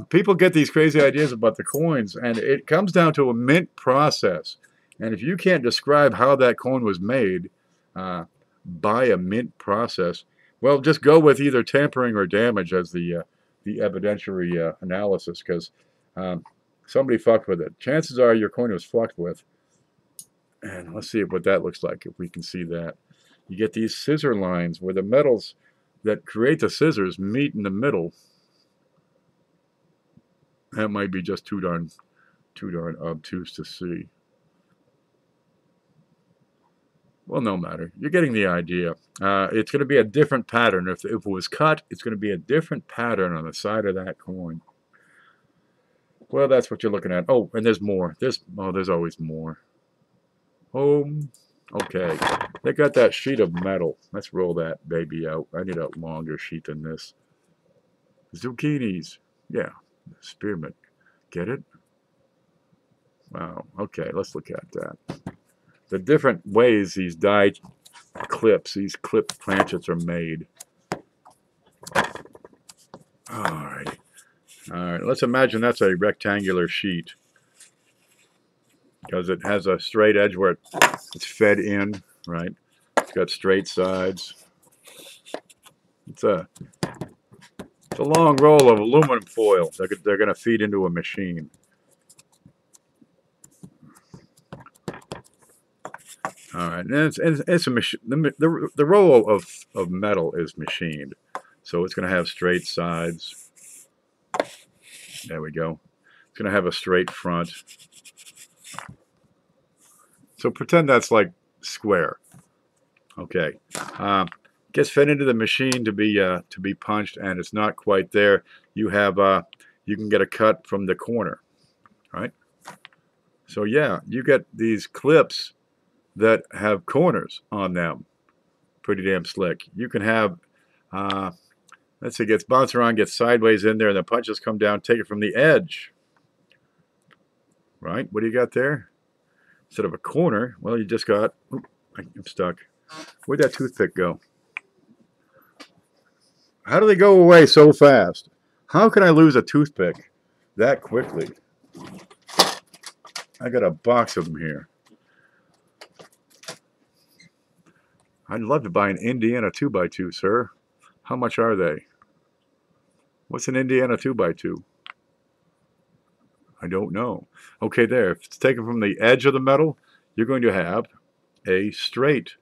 People get these crazy ideas about the coins, and it comes down to a mint process. And if you can't describe how that coin was made by a mint process, well, just go with either tampering or damage as the evidentiary analysis, because somebody fucked with it. Chances are your coin was fucked with. And let's see what that looks like, if we can see that. You get these scissor lines where the metals that create the scissors meet in the middle. That might be just too darn obtuse to see. Well, no matter. You're getting the idea. It's going to be a different pattern. If it was cut, it's going to be a different pattern on the side of that coin. Well, that's what you're looking at. Oh, and there's more. There's always more. Okay. They got that sheet of metal. Let's roll that baby out. I need a longer sheet than this. Zucchinis. Yeah. Spearmint. Get it? Wow. Okay, let's look at that. The different ways these die clips, these clip planchets are made. Alright. Alright, let's imagine that's a rectangular sheet, because it has a straight edge where it's fed in, right? It's got straight sides. It's a long roll of aluminum foil. They're going to feed into a machine. All right, and it's a machine. The roll of metal is machined, so it's going to have straight sides. There we go. It's going to have a straight front. So pretend that's like square. Okay, gets fed into the machine to be punched, and it's not quite there. You can get a cut from the corner, right? So yeah, you get these clips that have corners on them. Pretty damn slick. You can have, let's say, gets bounced around, gets sideways in there, and the punches come down, take it from the edge. Right? What do you got there? Instead of a corner, well, you just got, I'm stuck. Where'd that toothpick go? How do they go away so fast? How can I lose a toothpick that quickly? I got a box of them here. I'd love to buy an Indiana 2x2, sir. How much are they? What's an Indiana 2x2? I don't know. Okay, there. If it's taken from the edge of the metal, you're going to have a straight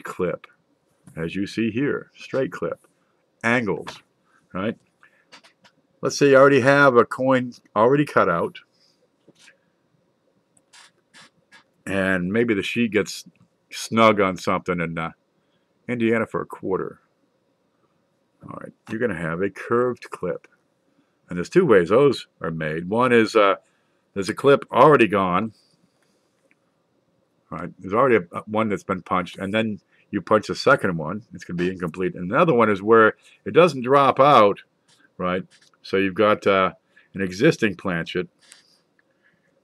clip. As you see here, straight clip. Angles, right? Let's say you already have a coin already cut out, and maybe the sheet gets snug on something, and Indiana for a quarter. All right, you're going to have a curved clip, and there's two ways those are made. One is there's a clip already gone. All right, there's already one that's been punched, and then you punch the second one. It's going to be incomplete. And another one is where it doesn't drop out, right? So you've got an existing planchet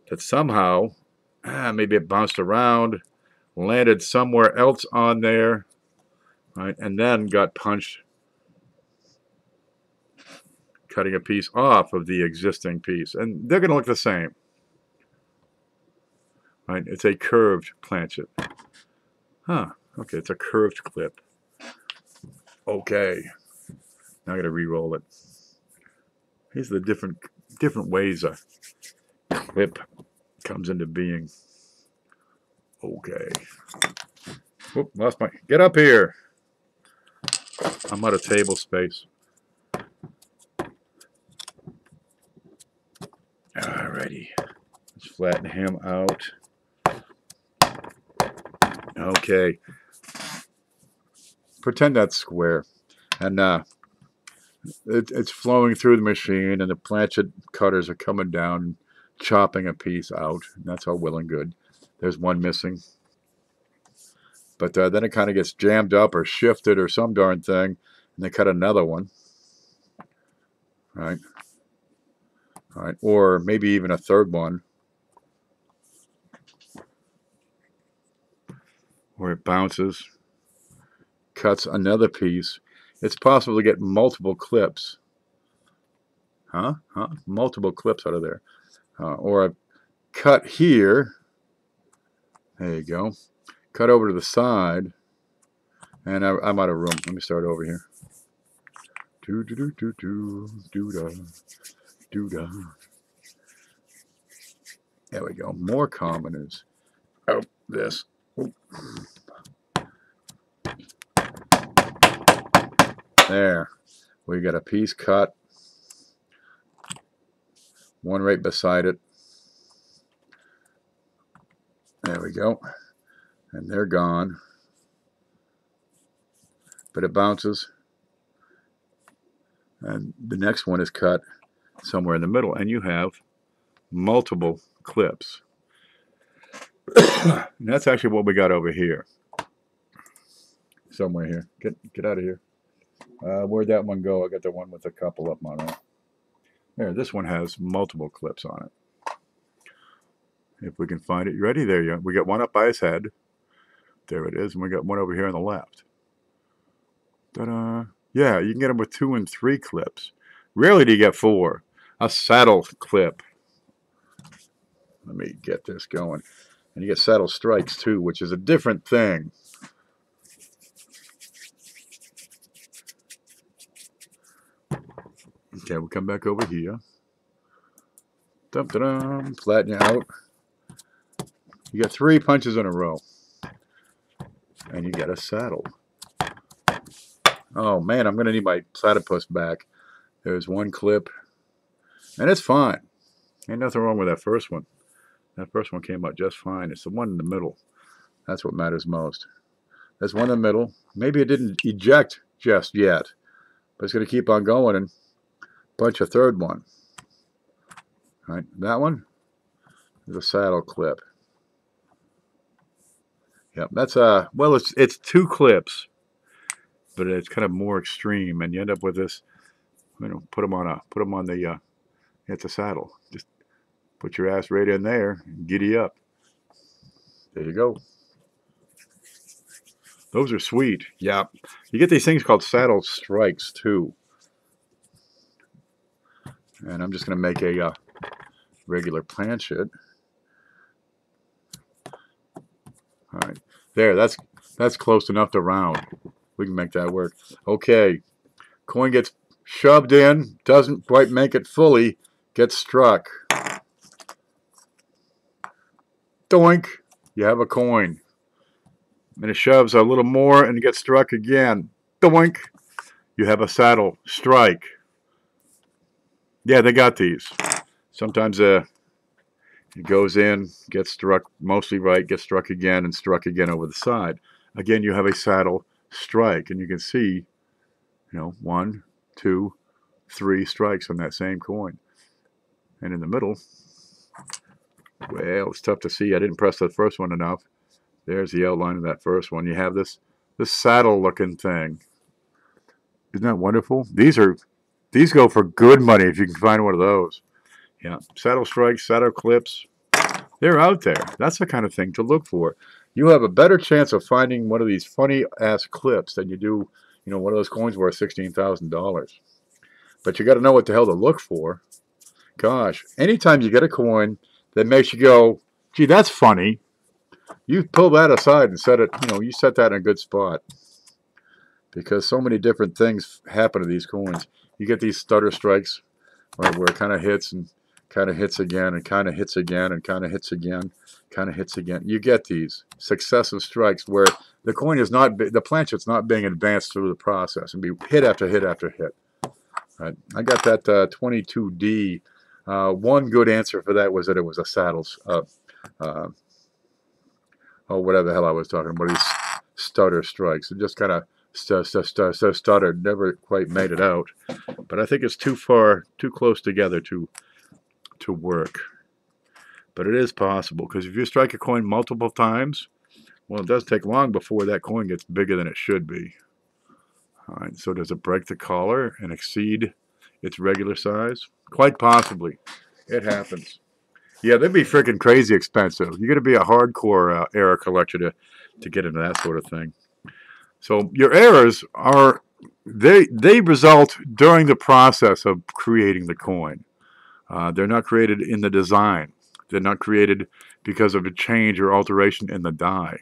that somehow maybe it bounced around, landed somewhere else on there, right, and then got punched, cutting a piece off of the existing piece. And they're going to look the same, right? It's a curved planchet. Huh, okay, it's a curved clip. Okay, now I got to re-roll it. Here's the different different ways a clip comes into being. Okay. Whoop, lost my... Get up here! I'm out of table space. Alrighty. Let's flatten him out. Okay. Pretend that's square. And it's flowing through the machine, and the planchet cutters are coming down and chopping a piece out. And that's all well and good. There's one missing. But then it kind of gets jammed up or shifted or some darn thing, and they cut another one. Right? All right. Or maybe even a third one. Where it bounces, cuts another piece. It's possible to get multiple clips. Multiple clips out of there. Or a cut here. There you go. Cut over to the side. And I'm out of room. Let me start over here. There we go. More common is this. There. We got a piece cut. One right beside it. There we go. And they're gone. But it bounces. And the next one is cut somewhere in the middle. And you have multiple clips. And that's actually what we got over here. Somewhere here. Get out of here. Where'd that one go? I got the one with a couple of them on it. There, this one has multiple clips on it. If we can find it. You ready? There you go. We got one up by his head. There it is. And we got one over here on the left. Ta-da. Yeah, you can get them with 2 and 3 clips. Rarely do you get 4. A saddle clip. Let me get this going. And you get saddle strikes too, which is a different thing. Okay, we'll come back over here. Dum-da-dum, flatten you out. You got 3 punches in a row. And you get a saddle. Oh man, I'm going to need my platypus back. There's one clip. And it's fine. Ain't nothing wrong with that first one. That first one came out just fine. It's the one in the middle. That's what matters most. There's one in the middle. Maybe it didn't eject just yet. But it's going to keep on going and punch a third one. All right, that one is a saddle clip. Yep, that's well, it's 2 clips, but it's kind of more extreme, and you end up with this. You know, put them on the it's a saddle. Just put your ass right in there and giddy up. There you go. Those are sweet. Yeah, you get these things called saddle strikes too. And I'm just going to make a regular planchet. All right, there. That's close enough to round. We can make that work. Okay, coin gets shoved in, doesn't quite make it fully, gets struck. Doink! You have a coin. And it shoves a little more and gets struck again. Doink! You have a saddle strike. Yeah, they got these. Sometimes it goes in, gets struck mostly right, gets struck again, and struck again over the side. Again, you have a saddle strike, and you can see, you know, 1, 2, 3 strikes on that same coin. And in the middle, well, it's tough to see. I didn't press the first one enough. There's the outline of that first one. You have this saddle-looking thing. Isn't that wonderful? These go for good money if you can find one of those. Yeah, saddle strikes, saddle clips, they're out there. That's the kind of thing to look for. You have a better chance of finding one of these funny-ass clips than you do, you know, one of those coins worth $16,000. But you got to know what the hell to look for. Gosh, anytime you get a coin that makes you go, gee, that's funny, you pull that aside and set it, you know, you set that in a good spot. Because so many different things happen to these coins. You get these stutter strikes, right, where it kind of hits and kind of hits again and kind of hits again and kind of hits again, kind of hits again. You get these successive strikes where the coin is not, the planchet's not being advanced through the process and be hit after hit after hit. Right. I got that 22D. One good answer for that was that it was a saddles. Oh, whatever the hell I was talking about. These stutter strikes. It just kind of stuttered. Never quite made it out. But I think it's too close together to work. But it is possible, because if you strike a coin multiple times, well, it does take long before that coin gets bigger than it should be. All right, so does it break the collar and exceed its regular size? Quite possibly. It happens. Yeah, they'd be freaking crazy expensive. You got to be a hardcore error collector to get into that sort of thing. So your errors are, they result during the process of creating the coin. They're not created in the design. They're not created because of a change or alteration in the die.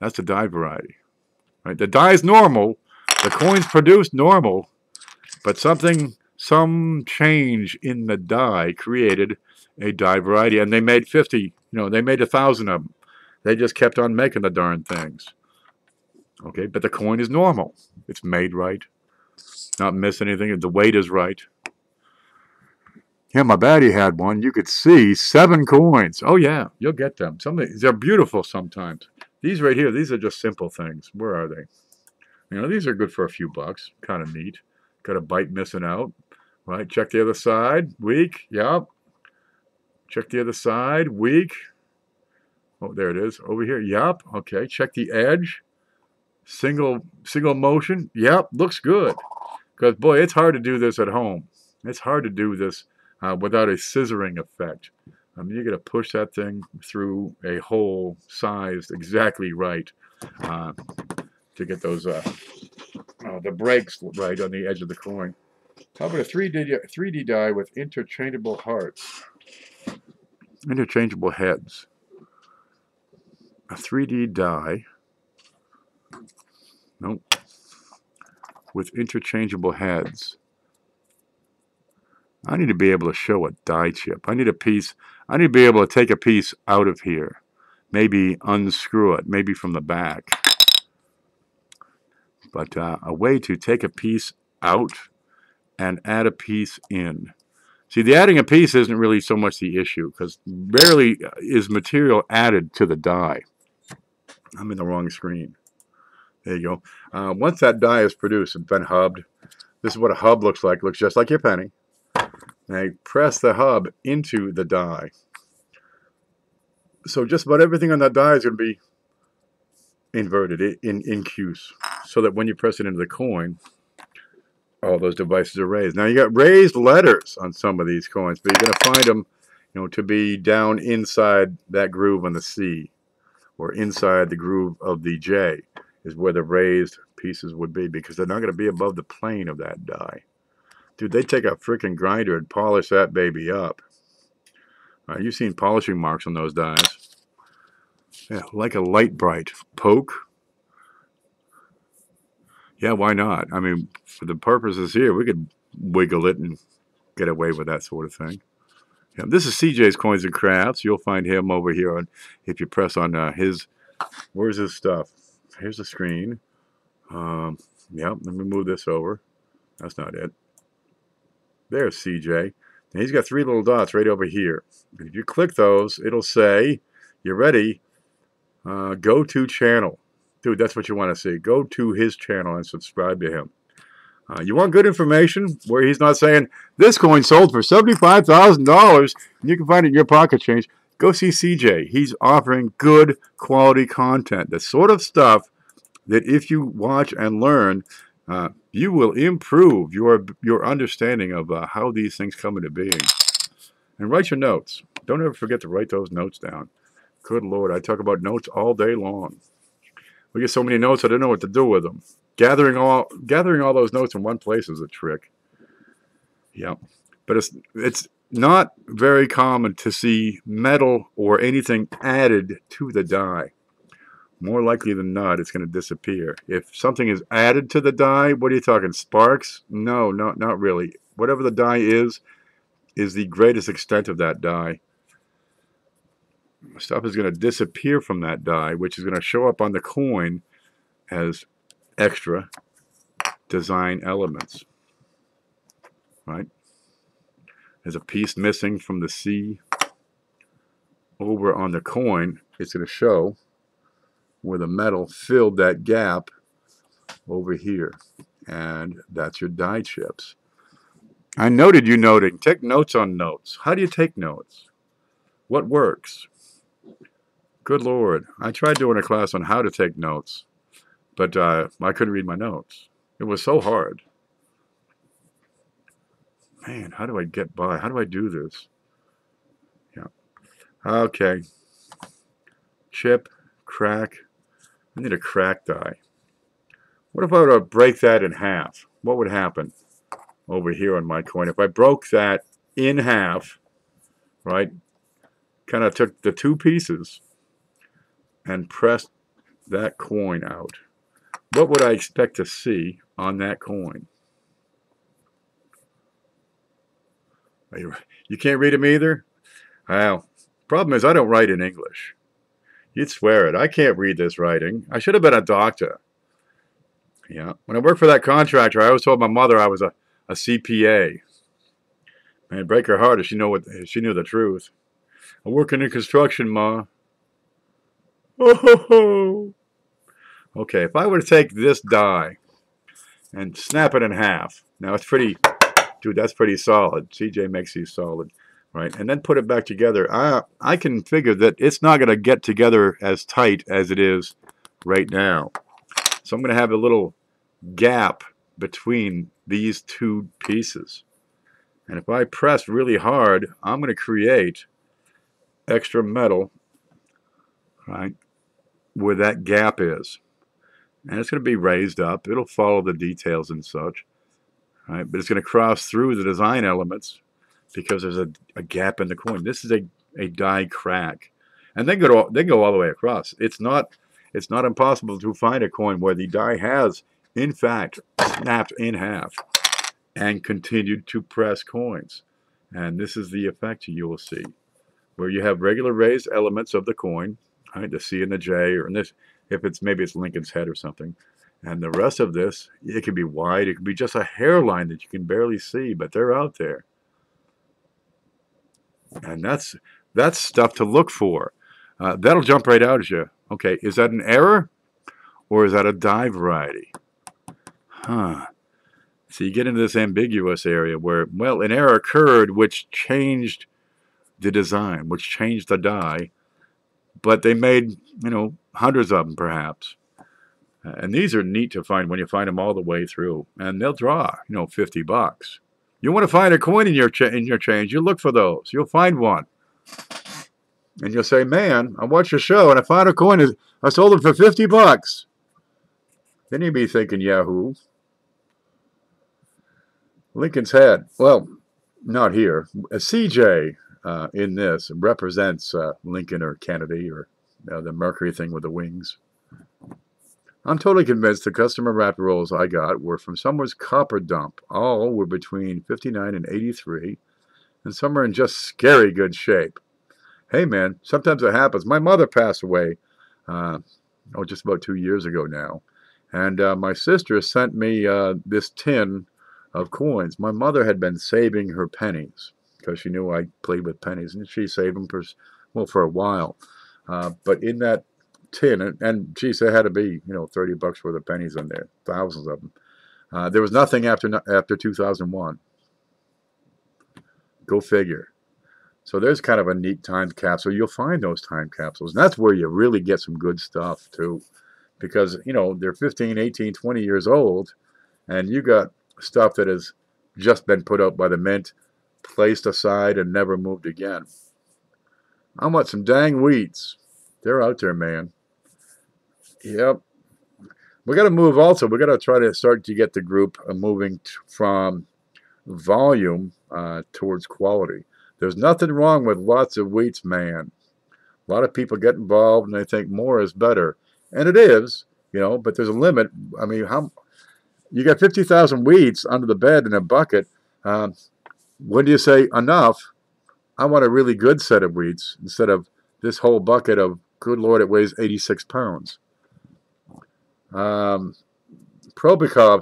That's the die variety. Right? The die is normal. The coin's produced normal, but some change in the die created a die variety, and they made 50. They made 1,000 of them. They just kept on making the darn things. Okay, but the coin is normal. It's made right. Not miss anything. The weight is right. Yeah, my baddie had one. You could see 7 coins. Oh yeah, you'll get them. They're beautiful sometimes. These right here, these are just simple things. Where are they? These are good for a few bucks. Kind of neat. Got a bite missing out. Right, check the other side. Weak. Yep. Check the other side. Weak. Oh, there it is. Over here. Yep. Okay. Check the edge. Single motion. Yep. Looks good. Because, boy, it's hard to do this at home. It's hard to do this without a scissoring effect. You got to push that thing through a hole sized exactly right to get those the breaks right on the edge of the coin. How about a 3D die with interchangeable hearts? Interchangeable heads. A 3D die. Nope. With interchangeable heads. I need to be able to show a die chip. I need to be able to take a piece out of here. Maybe unscrew it. Maybe from the back. But a way to take a piece out and add a piece in. See, the adding a piece isn't really so much the issue, because rarely is material added to the die. I'm in the wrong screen. There you go. Once that die is produced and been hubbed, this is what a hub looks like. It looks just like your penny. Now you press the hub into the die. So just about everything on that die is going to be inverted in Q's, so that when you press it into the coin, all those devices are raised. Now you got raised letters on some of these coins, but you're going to find them, to be down inside that groove on the C, or inside the groove of the J, is where the raised pieces would be, because they're not going to be above the plane of that die. Dude, they take a freaking grinder and polish that baby up. You've seen polishing marks on those dies. Yeah, like a light bright poke. Yeah, why not? I mean, for the purposes here, we could wiggle it and get away with that sort of thing. Yeah, this is CJ's Coins and Crafts. You'll find him over here on, if you press on his, where's his stuff? Here's the screen. Yep, let me move this over. That's not it. There's CJ. And he's got 3 little dots right over here. If you click those, it'll say, you're ready, go to channel. Dude, that's what you want to see. Go to his channel and subscribe to him. You want good information where he's not saying, this coin sold for $75,000 and you can find it in your pocket change. Go see CJ. He's offering good quality content. The sort of stuff that if you watch and learn, you will improve your understanding of how these things come into being. And write your notes. Don't ever forget to write those notes down. Good Lord, I talk about notes all day long. We get so many notes, I don't know what to do with them. Gathering all those notes in one place is a trick. Yeah, but it's not very common to see metal or anything added to the die. More likely than not, it's going to disappear. If something is added to the die, what are you talking, sparks? No, not really. whatever the die is the greatest extent of that die. Stuff is going to disappear from that die, which is going to show up on the coin as extra design elements. Right? There's a piece missing from the C over on the coin. It's going to show where the metal filled that gap over here. And that's your die chips. I noted you noting. Take notes on notes. How do you take notes? What works? Good Lord. I tried doing a class on how to take notes, but I couldn't read my notes. It was so hard. Man, how do I get by? How do I do this? Yeah. Okay. Chip, crack. I need a crack die. What if I were to break that in half? What would happen over here on my coin? If I broke that in half, right, kind of took the two pieces and pressed that coin out, what would I expect to see on that coin? You can't read them either? Well, problem is I don't write in English. You'd swear it. I can't read this writing. I should have been a doctor. Yeah. When I worked for that contractor, I always told my mother I was a CPA. Man, it'd break her heart if she knew the truth. I'm working in construction, Ma. Oh, ho, ho. Okay, if I were to take this die and snap it in half. Now it's pretty, dude, that's pretty solid. CJ makes these solid, right? And then put it back together. I can figure that it's not going to get together as tight as it is right now. So I'm going to have a little gap between these two pieces. And if I press really hard, I'm going to create extra metal, right, where that gap is. And it's going to be raised up. It'll follow the details and such. Right? But it's going to cross through the design elements because there's a gap in the coin. This is a die crack. And they go all the way across. It's not impossible to find a coin where the die has, in fact, snapped in half and continued to press coins. And this is the effect you will see, where you have regular raised elements of the coin, right, the C and the J, or in this, maybe it's Lincoln's head or something. And the rest of this, it could be wide, it could be just a hairline that you can barely see, but they're out there. And that's stuff to look for. That'll jump right out at you. Okay, is that an error or is that a die variety? Huh. So you get into this ambiguous area where, well, an error occurred which changed the design, which changed the die, but they made, hundreds of them perhaps. And these are neat to find when you find them all the way through. And they'll draw, $50. You want to find a coin in your change, you look for those. You'll find one. And you'll say, man, I watched your show and I found a coin. I sold it for $50. Then you'd be thinking, Yahoo. Lincoln's head. Well, not here. A CJ in this represents Lincoln or Kennedy or the Mercury thing with the wings. I'm totally convinced the customer wrap rolls I got were from someone's copper dump. All were between 59 and 83, and some are in just scary good shape. Hey, man, sometimes it happens. My mother passed away, just about 2 years ago now, and my sister sent me this tin of coins. My mother had been saving her pennies because she knew I played with pennies, and she saved them for a while. But in that tin, and geez, there had to be $30 worth of pennies in there, thousands of them. There was nothing after 2001. Go figure. So there's kind of a neat time capsule. You'll find those time capsules, and that's where you really get some good stuff too, because they're 15, 18, 20 years old, and you got stuff that has just been put out by the mint, placed aside, and never moved again. I want some dang wheats. They're out there, man. Yep. We got to move also. We got to try to start to get the group moving from volume towards quality. There's nothing wrong with lots of wheats, man. A lot of people get involved and they think more is better. And it is, but there's a limit. I mean, you got 50,000 wheats under the bed in a bucket. When do you say enough? I want a really good set of wheats instead of this whole bucket of, good Lord, it weighs 86 pounds. Probikov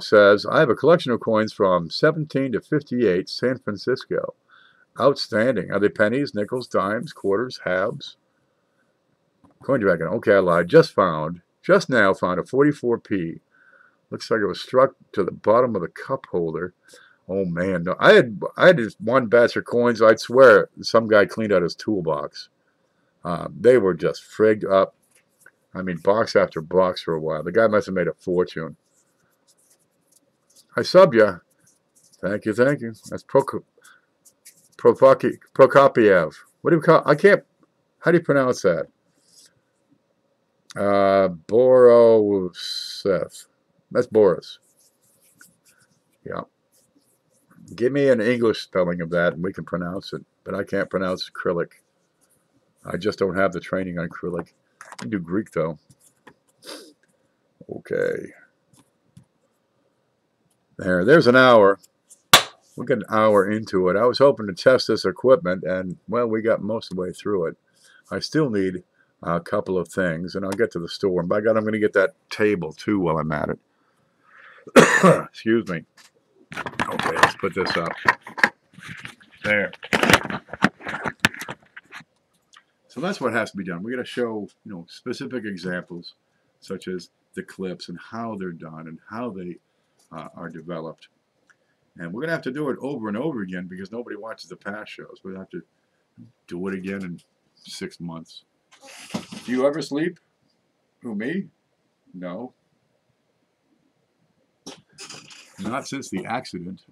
says, I have a collection of coins from 17 to 58, San Francisco. Outstanding. Are they pennies, nickels, dimes, quarters, halves? Coin Dragon. Okay, I lied. Just now found a 44p. Looks like it was struck to the bottom of the cup holder. Oh man, no. I had just one batch of coins. I'd swear some guy cleaned out his toolbox. They were just frigged up. I mean, box after box for a while. The guy must have made a fortune. I sub you. Thank you, thank you. That's Prokopiev. What do you call? I can't. How do you pronounce that? Borosev. That's Boris. Yeah. Give me an English spelling of that and we can pronounce it. But I can't pronounce acrylic. I just don't have the training on acrylic. I can do Greek though. Okay. There's an hour. We'll get an hour into it. I was hoping to test this equipment and, well, we got most of the way through it. I still need a couple of things and I'll get to the store. And by God, I'm going to get that table too while I'm at it. Excuse me. Okay, let's put this up. There. So that's what has to be done. We're going to show, specific examples, such as the clips and how they're done and how they are developed. And we're going to have to do it over and over again because nobody watches the past shows. We'll have to do it again in 6 months. Do you ever sleep? Who, me? No. Not since the accident.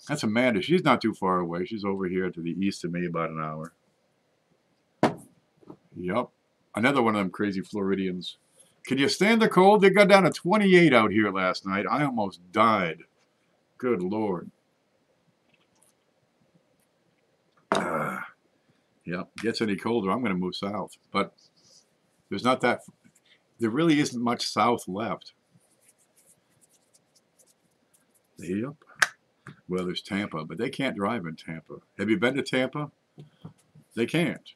That's Amanda. She's not too far away. She's over here to the east of me, about an hour. Yep. Another one of them crazy Floridians. Can you stand the cold? They got down to 28 out here last night. I almost died. Good Lord. Yep. Gets any colder, I'm going to move south. But there's not that. There really isn't much south left. Yep. Well, there's Tampa, but they can't drive in Tampa. Have you been to Tampa? They can't.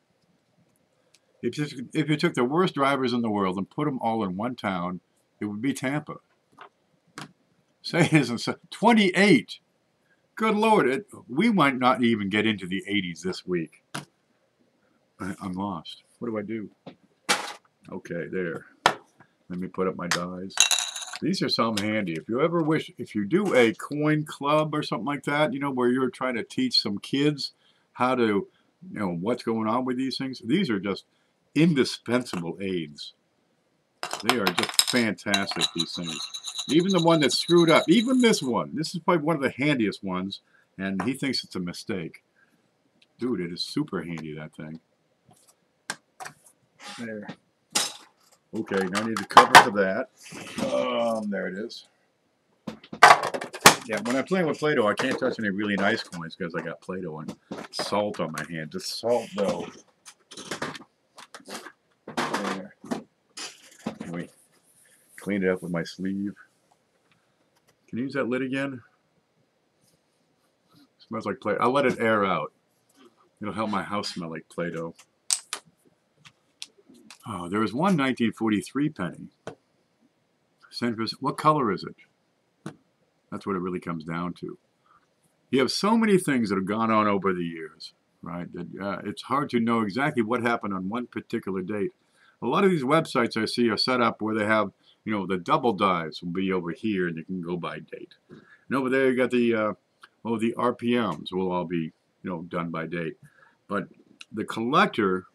If you took the worst drivers in the world and put them all in one town, it would be Tampa. Say it isn't so. 28. Good Lord. We might not even get into the 80s this week. I'm lost. What do I do? Okay, there. Let me put up my dies. These are some handy. If you ever wish, if you do a coin club or something like that, where you're trying to teach some kids how to, what's going on with these things, these are just indispensable aids. They are just fantastic, these things. Even the one that's screwed up, even this one, this is probably one of the handiest ones, and he thinks it's a mistake. Dude, it is super handy, that thing. There. Okay, now I need the cover for that. There it is. Yeah, when I'm playing with Play-Doh, I can't touch any really nice coins because I got Play-Doh and salt on my hand. Just salt, though. There. Anyway, clean it up with my sleeve. Can you use that lid again? Smells like Play-Doh. I'll let it air out. It'll help my house smell like Play-Doh. Oh, there was one 1943 penny. What color is it? That's what it really comes down to. You have so many things that have gone on over the years, right? That it's hard to know exactly what happened on one particular date. A lot of these websites I see are set up where they have, the double dives will be over here and you can go by date. And over there you got the RPMs will all be, done by date. But the collector,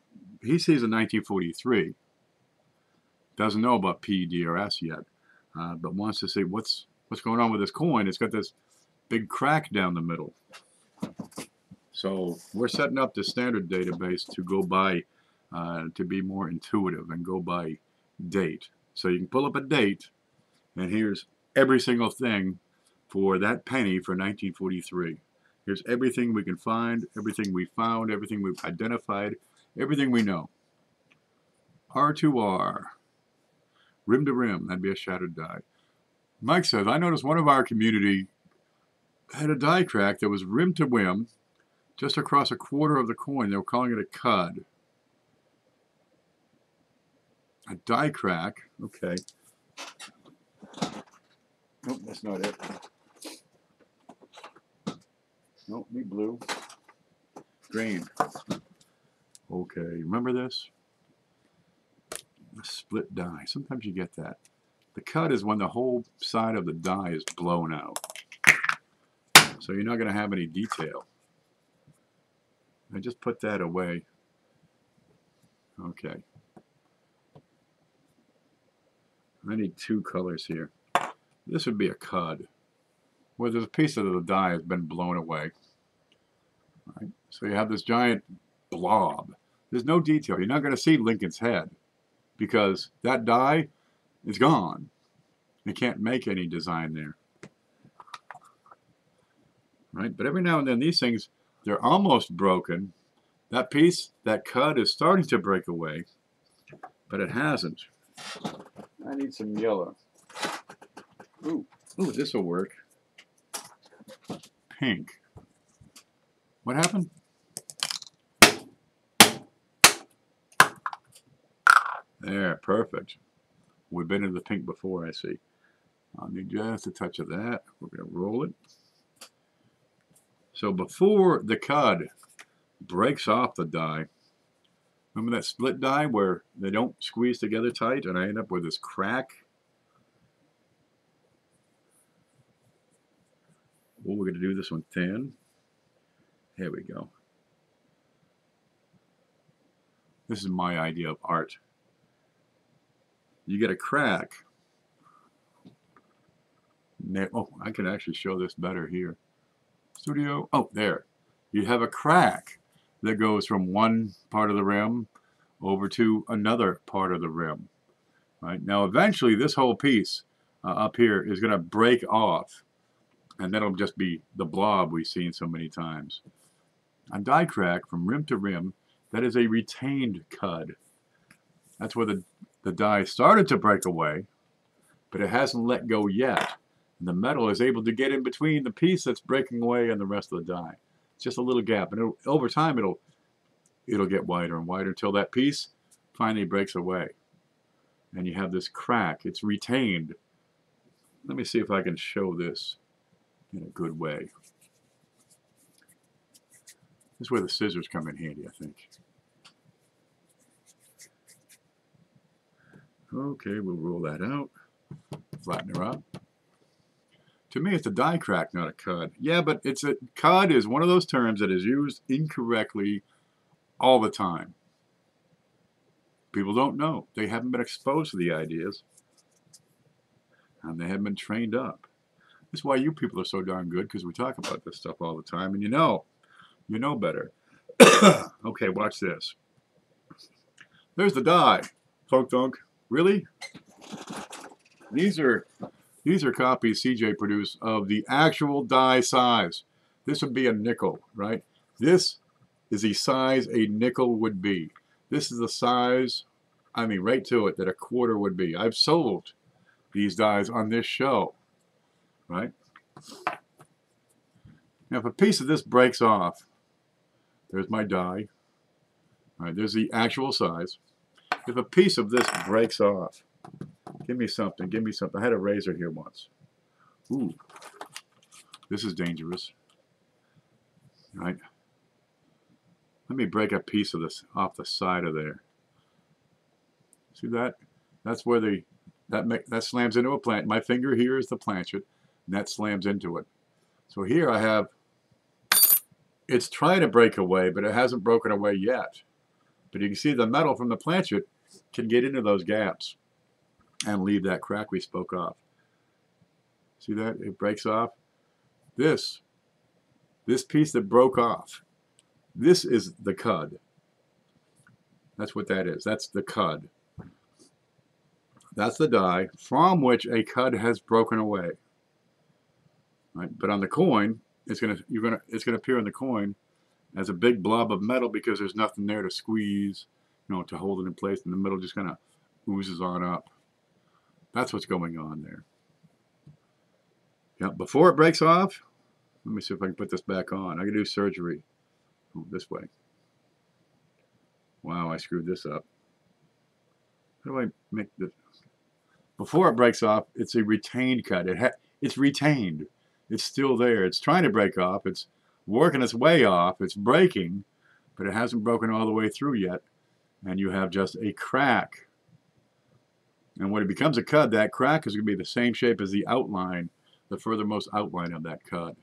he sees a 1943, doesn't know about PDRS yet, but wants to see what's going on with this coin. It's got this big crack down the middle. So we're setting up the standard database to go by, to be more intuitive and go by date. So you can pull up a date, and here's every single thing for that penny for 1943. Here's everything we can find, everything we found, everything we've identified, everything we know. R2R. Rim to rim, that'd be a shattered die. Mike says, I noticed one of our community had a die crack that was rim to rim, just across a quarter of the coin. They were calling it a cud. A die crack. Okay. Nope, that's not it. Nope, me blue. Green. Okay, remember this? A split die. Sometimes you get that. The cut is when the whole side of the die is blown out. So you're not going to have any detail. I just put that away. Okay. I need two colors here. This would be a cud, where there's a piece of the die has been blown away. Right? So you have this giant blob. There's no detail. You're not going to see Lincoln's head because that die is gone. You can't make any design there. Right? But every now and then these things, they're almost broken. That piece, that cud is starting to break away, but it hasn't. I need some yellow. Ooh, this will work. Pink. What happened? There, perfect. We've been in the pink before, I see. I'll need just a touch of that. We're going to roll it. So before the cud breaks off the die, remember that split die where they don't squeeze together tight and I end up with this crack? Well, we're going to do this one thin. Here we go. This is my idea of art. You get a crack. Oh, I can actually show this better here. Studio. Oh, there. You have a crack that goes from one part of the rim over to another part of the rim. Right? Now, eventually, this whole piece up here is going to break off. And that'll just be the blob we've seen so many times. A die crack from rim to rim, that is a retained cud. That's where the die started to break away, but it hasn't let go yet. And the metal is able to get in between the piece that's breaking away and the rest of the die. It's just a little gap, and over time it'll get wider and wider until that piece finally breaks away. And you have this crack. It's retained. Let me see if I can show this in a good way. This is where the scissors come in handy, I think. Okay, we'll roll that out. Flatten her up. To me, it's a die crack, not a cud. Yeah, but cud is one of those terms that is used incorrectly all the time. People don't know. They haven't been exposed to the ideas. And they haven't been trained up. That's why you people are so darn good, because we talk about this stuff all the time, and you know better. Okay, watch this. There's the die. Thunk, thunk. Really? These are copies CJ produced of the actual die size. This would be a nickel, right? This is the size a nickel would be. This is the size, I mean, right to it, that a quarter would be. I've sold these dies on this show. Right? Now, if a piece of this breaks off, there's my die. All right, there's the actual size. If a piece of this breaks off, give me something, give me something. I had a razor here once. Ooh, this is dangerous. All right? Let me break a piece of this off the side of there. See that? That's where that slams into a plant. My finger here is the planchet. And that slams into it. So here I have, it's trying to break away, but it hasn't broken away yet. But you can see the metal from the planchet can get into those gaps and leave that crack we spoke of. See that? It breaks off. This piece that broke off, this is the cud. That's what that is. That's the cud. That's the die from which a cud has broken away. Right? But on the coin, it's gonna appear on the coin as a big blob of metal because there's nothing there to squeeze, to hold it in place, and the metal just kind of oozes on up. That's what's going on there. Yeah, before it breaks off, Let me see if I can put this back on. I can do surgery. Oh, this way. Wow, I screwed this up. How do I make this? Before it breaks off, it's a retained cut. It's retained. It's still there. It's trying to break off. It's working its way off. It's breaking, but it hasn't broken all the way through yet. And you have just a crack. And when it becomes a cud, that crack is going to be the same shape as the outline, the furthermost outline of that cud.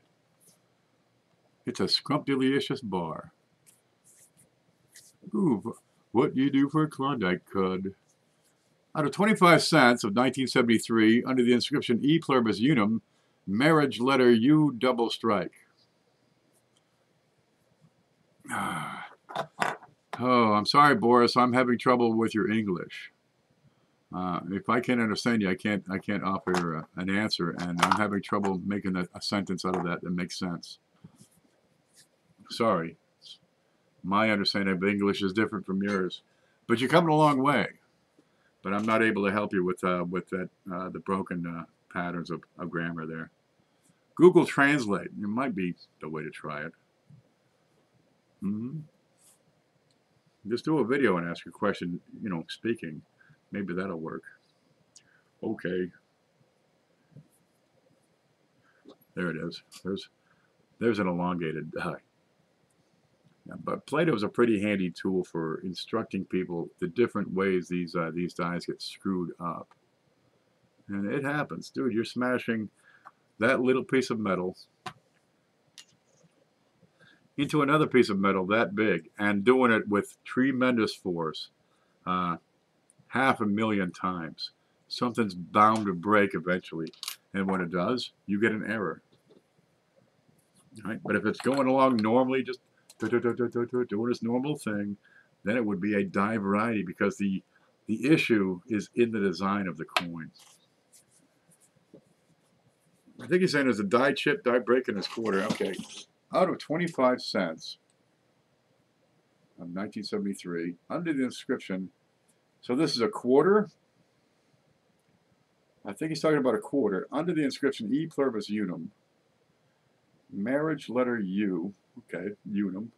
It's a scrumptious bar. Ooh, what do you do for a Klondike cud? Out of 25 cents of 1973, under the inscription E pluribus unum, marriage letter U double strike. Oh, I'm sorry, Boris. I'm having trouble with your English. If I can't understand you, I can't offer an answer, and I'm having trouble making a sentence out of that makes sense. Sorry. My understanding of English is different from yours, but you're coming a long way. But I'm not able to help you with that the broken patterns of grammar there. Google Translate. It might be the way to try it. Just do a video and ask a question, you know, speaking. Maybe that'll work. Okay. There it is. There's an elongated die. Yeah, but Play-Doh is a pretty handy tool for instructing people the different ways these dies get screwed up. And it happens. Dude, you're smashing that little piece of metal into another piece of metal that big and doing it with tremendous force. 500,000 times. Something's bound to break eventually. And when it does, you get an error. Right? But if it's going along normally, just doing its normal thing, then it would be a die variety because the issue is in the design of the coin. I think he's saying there's a die chip, die break in his quarter. Okay. Out of 25 cents of 1973, under the inscription, so this is a quarter. I think he's talking about a quarter. Under the inscription, E pluribus unum, marriage letter U, okay, unum,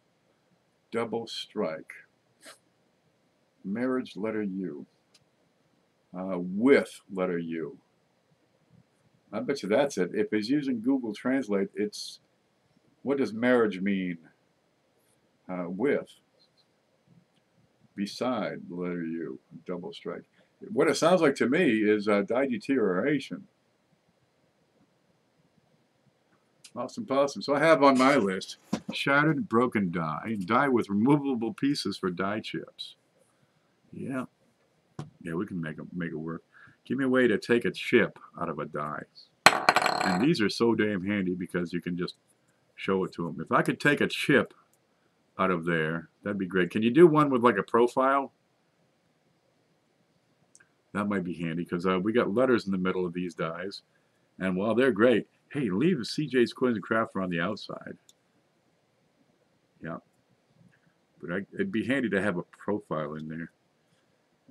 double strike, marriage letter U, with letter U. I bet you that's it. If he's using Google Translate, it's, what does marriage mean? With, beside the letter U, double strike. What it sounds like to me is die deterioration. Awesome possum. So I have on my list shattered broken die, die with removable pieces for die chips. Yeah, we can make it work. Give me a way to take a chip out of a die. And these are so damn handy because you can just show it to them. If I could take a chip out of there, that'd be great. Can you do one with like a profile? That might be handy because we got letters in the middle of these dies. And while they're great, hey, leave CJ's Coins and Crafter on the outside. Yeah. But it'd be handy to have a profile in there.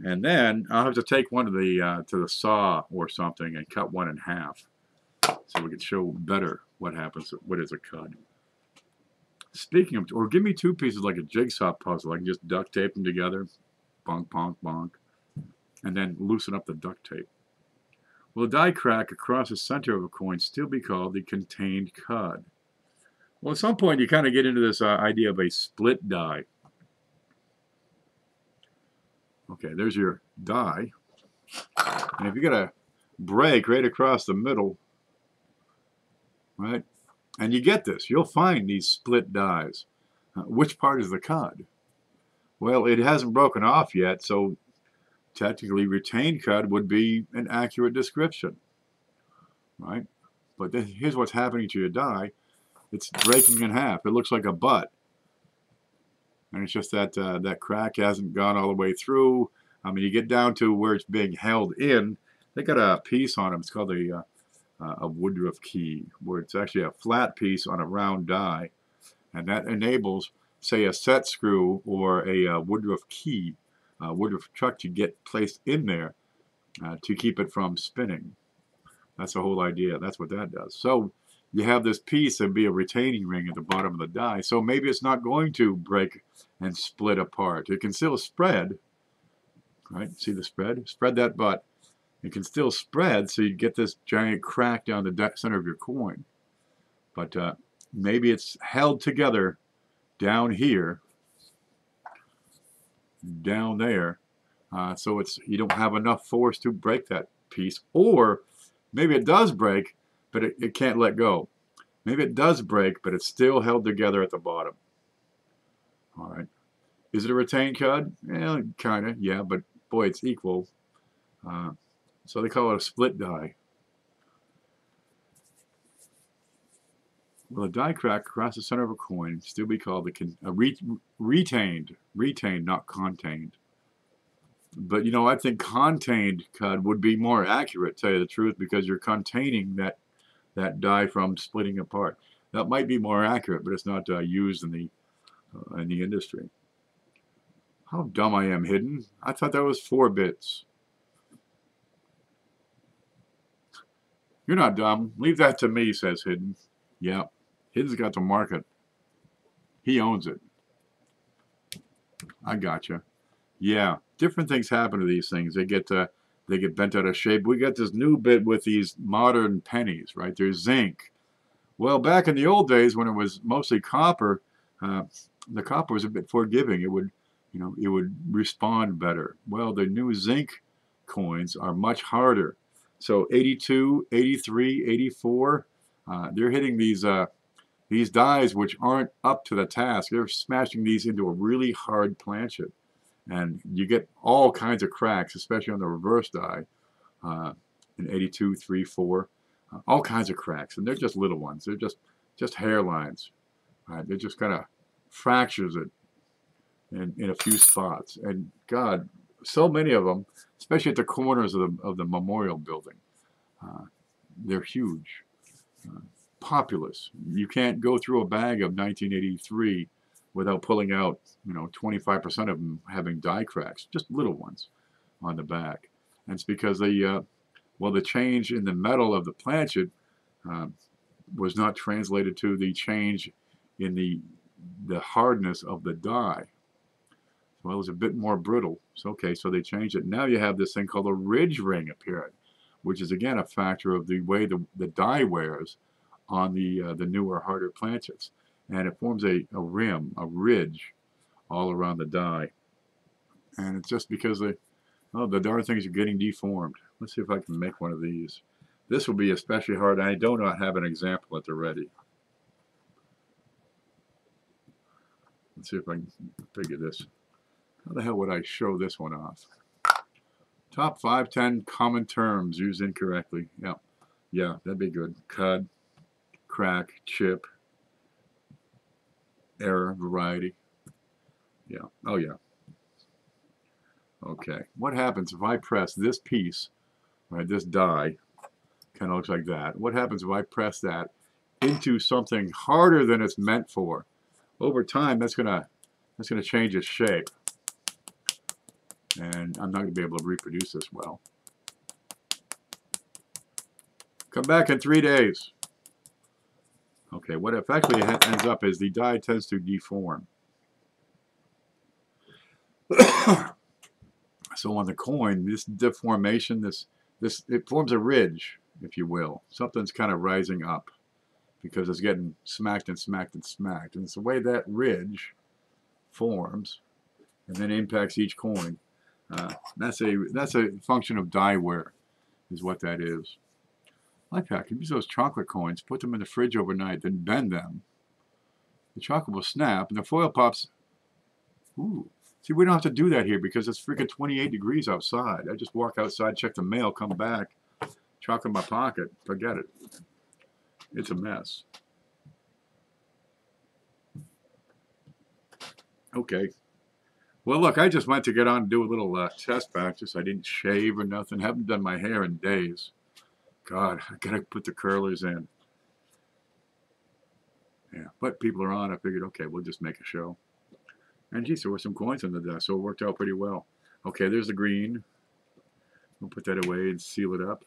And then I'll have to take one to the saw or something and cut one in half so we can show better what happens, what is a cud. Speaking of, or give me two pieces like a jigsaw puzzle. I can just duct tape them together, bonk, bonk, bonk, and then loosen up the duct tape. Will a die crack across the center of a coin still be called the contained cud? Well, at some point you kind of get into this idea of a split die. Okay, there's your die. And if you get a break right across the middle, right, and you get this, you'll find these split dies. Which part is the cud? Well, it hasn't broken off yet, so technically retained cud would be an accurate description, right? But here's what's happening to your die. It's breaking in half. It looks like a butt. And it's just that that crack hasn't gone all the way through. I mean, you get down to where it's being held in. They got a piece on them. It's called a Woodruff key, where it's actually a flat piece on a round die. And that enables, say, a set screw or a Woodruff key, Woodruff chuck to get placed in there to keep it from spinning. That's the whole idea. That's what that does. So you have this piece and be a retaining ring at the bottom of the die. So maybe it's not going to break and split apart. It can still spread, right? See the spread? Spread that butt. It can still spread, so you get this giant crack down the center of your coin. But maybe it's held together down here, down there, so you don't have enough force to break that piece. Or maybe it does break, but it can't let go. Maybe it does break, but it's still held together at the bottom. All right. Is it a retained cud? Yeah, kind of, yeah, but boy, it's equal. So they call it a split die. Will a die crack across the center of a coin still be called a retained, not contained? But, you know, I think contained cud would be more accurate, to tell you the truth, because you're containing that die from splitting apart. That might be more accurate, but it's not used in the industry. How dumb I am, Hidden. I thought that was 4 bits. You're not dumb. Leave that to me, says Hidden. Yeah, Hidden's got the market. He owns it. I gotcha. Yeah, different things happen to these things. They get bent out of shape. We got this new bit with these modern pennies, right? There's zinc. Well, back in the old days when it was mostly copper, the copper was a bit forgiving. It would respond better. Well, the new zinc coins are much harder. So 82, 83, 84, they're hitting these dies which aren't up to the task. They're smashing these into a really hard planchet. And you get all kinds of cracks, especially on the reverse die in 82, 3, 4. All kinds of cracks. And they're just little ones. They're just hairlines. Right? They're just kind of fractures it in a few spots. And God, so many of them, especially at the corners of the memorial building. They're huge. Populous. You can't go through a bag of 1983 without pulling out, 25% of them having die cracks, just little ones on the back. And it's because the change in the metal of the planchet was not translated to the change in the hardness of the die. Well, it was a bit more brittle. So, okay, so they changed it. Now you have this thing called a ridge ring appearing, which is again a factor of the way the die wears on the newer, harder planchets. And it forms a rim, a ridge, all around the die. And it's just because the darn things are getting deformed. Let's see if I can make one of these. This will be especially hard. I do not have an example at the ready. Let's see if I can figure this. How the hell would I show this one off? Top 5-10 common terms used incorrectly. Yeah, that'd be good. Cud, crack, chip, error, variety. Yeah. Oh, yeah. Okay. What happens if I press this piece, right, this die, kind of looks like that. What happens if I press that into something harder than it's meant for? Over time, that's gonna change its shape. And I'm not going to be able to reproduce this well. Come back in 3 days. Okay, what effectively ends up is the die tends to deform. So on the coin, this deformation, it forms a ridge, if you will. Something's kind of rising up because it's getting smacked and smacked and smacked. And it's the way that ridge forms and then impacts each coin. That's a function of die wear, is what that is. Life hack: use those chocolate coins, put them in the fridge overnight, then bend them. The chocolate will snap, and the foil pops. Ooh, see, we don't have to do that here because it's freaking 28 degrees outside. I just walk outside, check the mail, come back, chocolate in my pocket, forget it. It's a mess. Okay. Well, look, I just went to get on and do a little test practice. I didn't shave or nothing. Haven't done my hair in days. God, I gotta put the curlers in. Yeah, but people are on. I figured, okay, we'll just make a show. And geez, there were some coins on the desk, so it worked out pretty well. Okay, there's the green. We'll put that away and seal it up.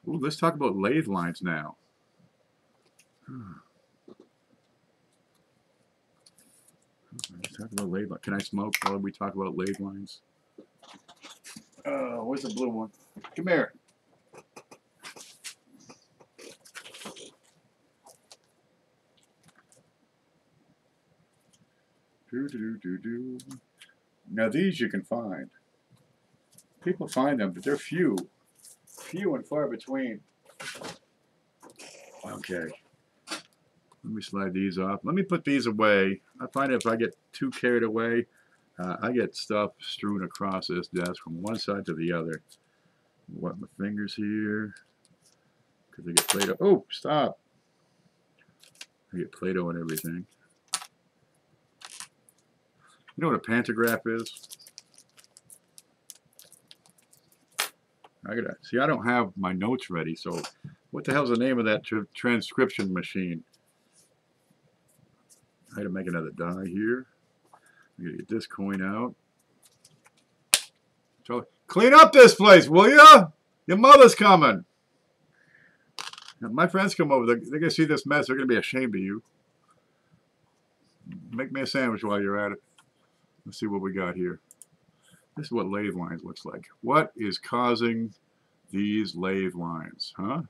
Ooh, let's talk about lathe lines now. Talk about lathe lines. Can I smoke while we talk about lathe lines? Where's the blue one? Come here. Now these you can find. People find them, but they're few and far between. Okay. Let me slide these off. Let me put these away. I find if I get too carried away, I get stuff strewn across this desk from one side to the other. What, my fingers here? Because I get Play-Doh. Oh, stop. I get Play-Doh and everything. You know what a pantograph is? See, I don't have my notes ready, so what the hell's the name of that transcription machine? I had to make another die here. I'm going to get this coin out. So, clean up this place, will ya? Your mother's coming. Now, my friends come over. They're going to see this mess. They're going to be ashamed of you. Make me a sandwich while you're at it. Let's see what we got here. This is what lathe lines looks like. What is causing these lathe lines? Huh?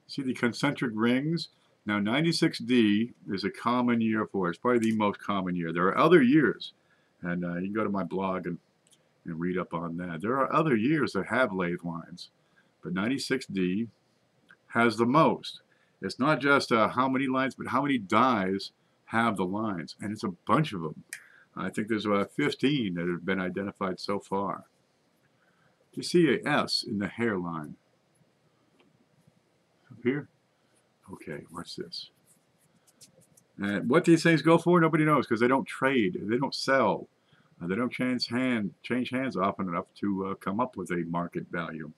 See the concentric rings? Now 96D is a common year for it. It's probably the most common year. There are other years, and you can go to my blog and read up on that. There are other years that have lathe lines, but 96D has the most. It's not just how many lines, but how many dies have the lines, and it's a bunch of them. I think there's about 15 that have been identified so far. Do you see a S in the hairline? Up here? Okay, watch this. And what these things go for, nobody knows, because they don't trade, they don't sell, they don't change hands often enough to come up with a market value.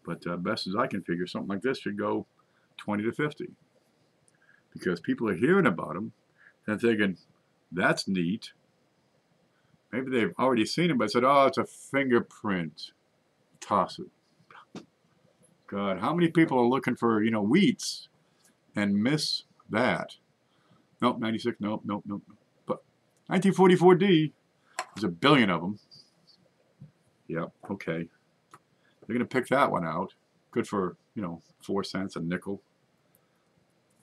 But best as I can figure, something like this should go 20 to 50, because people are hearing about them and thinking, that's neat. Maybe they've already seen it, but said, oh, it's a fingerprint. Toss it. God, how many people are looking for, wheats and miss that? Nope, 96, nope. But 1944D, there's a billion of them. Yep, okay. They're going to pick that one out. Good for, 4 cents, a nickel.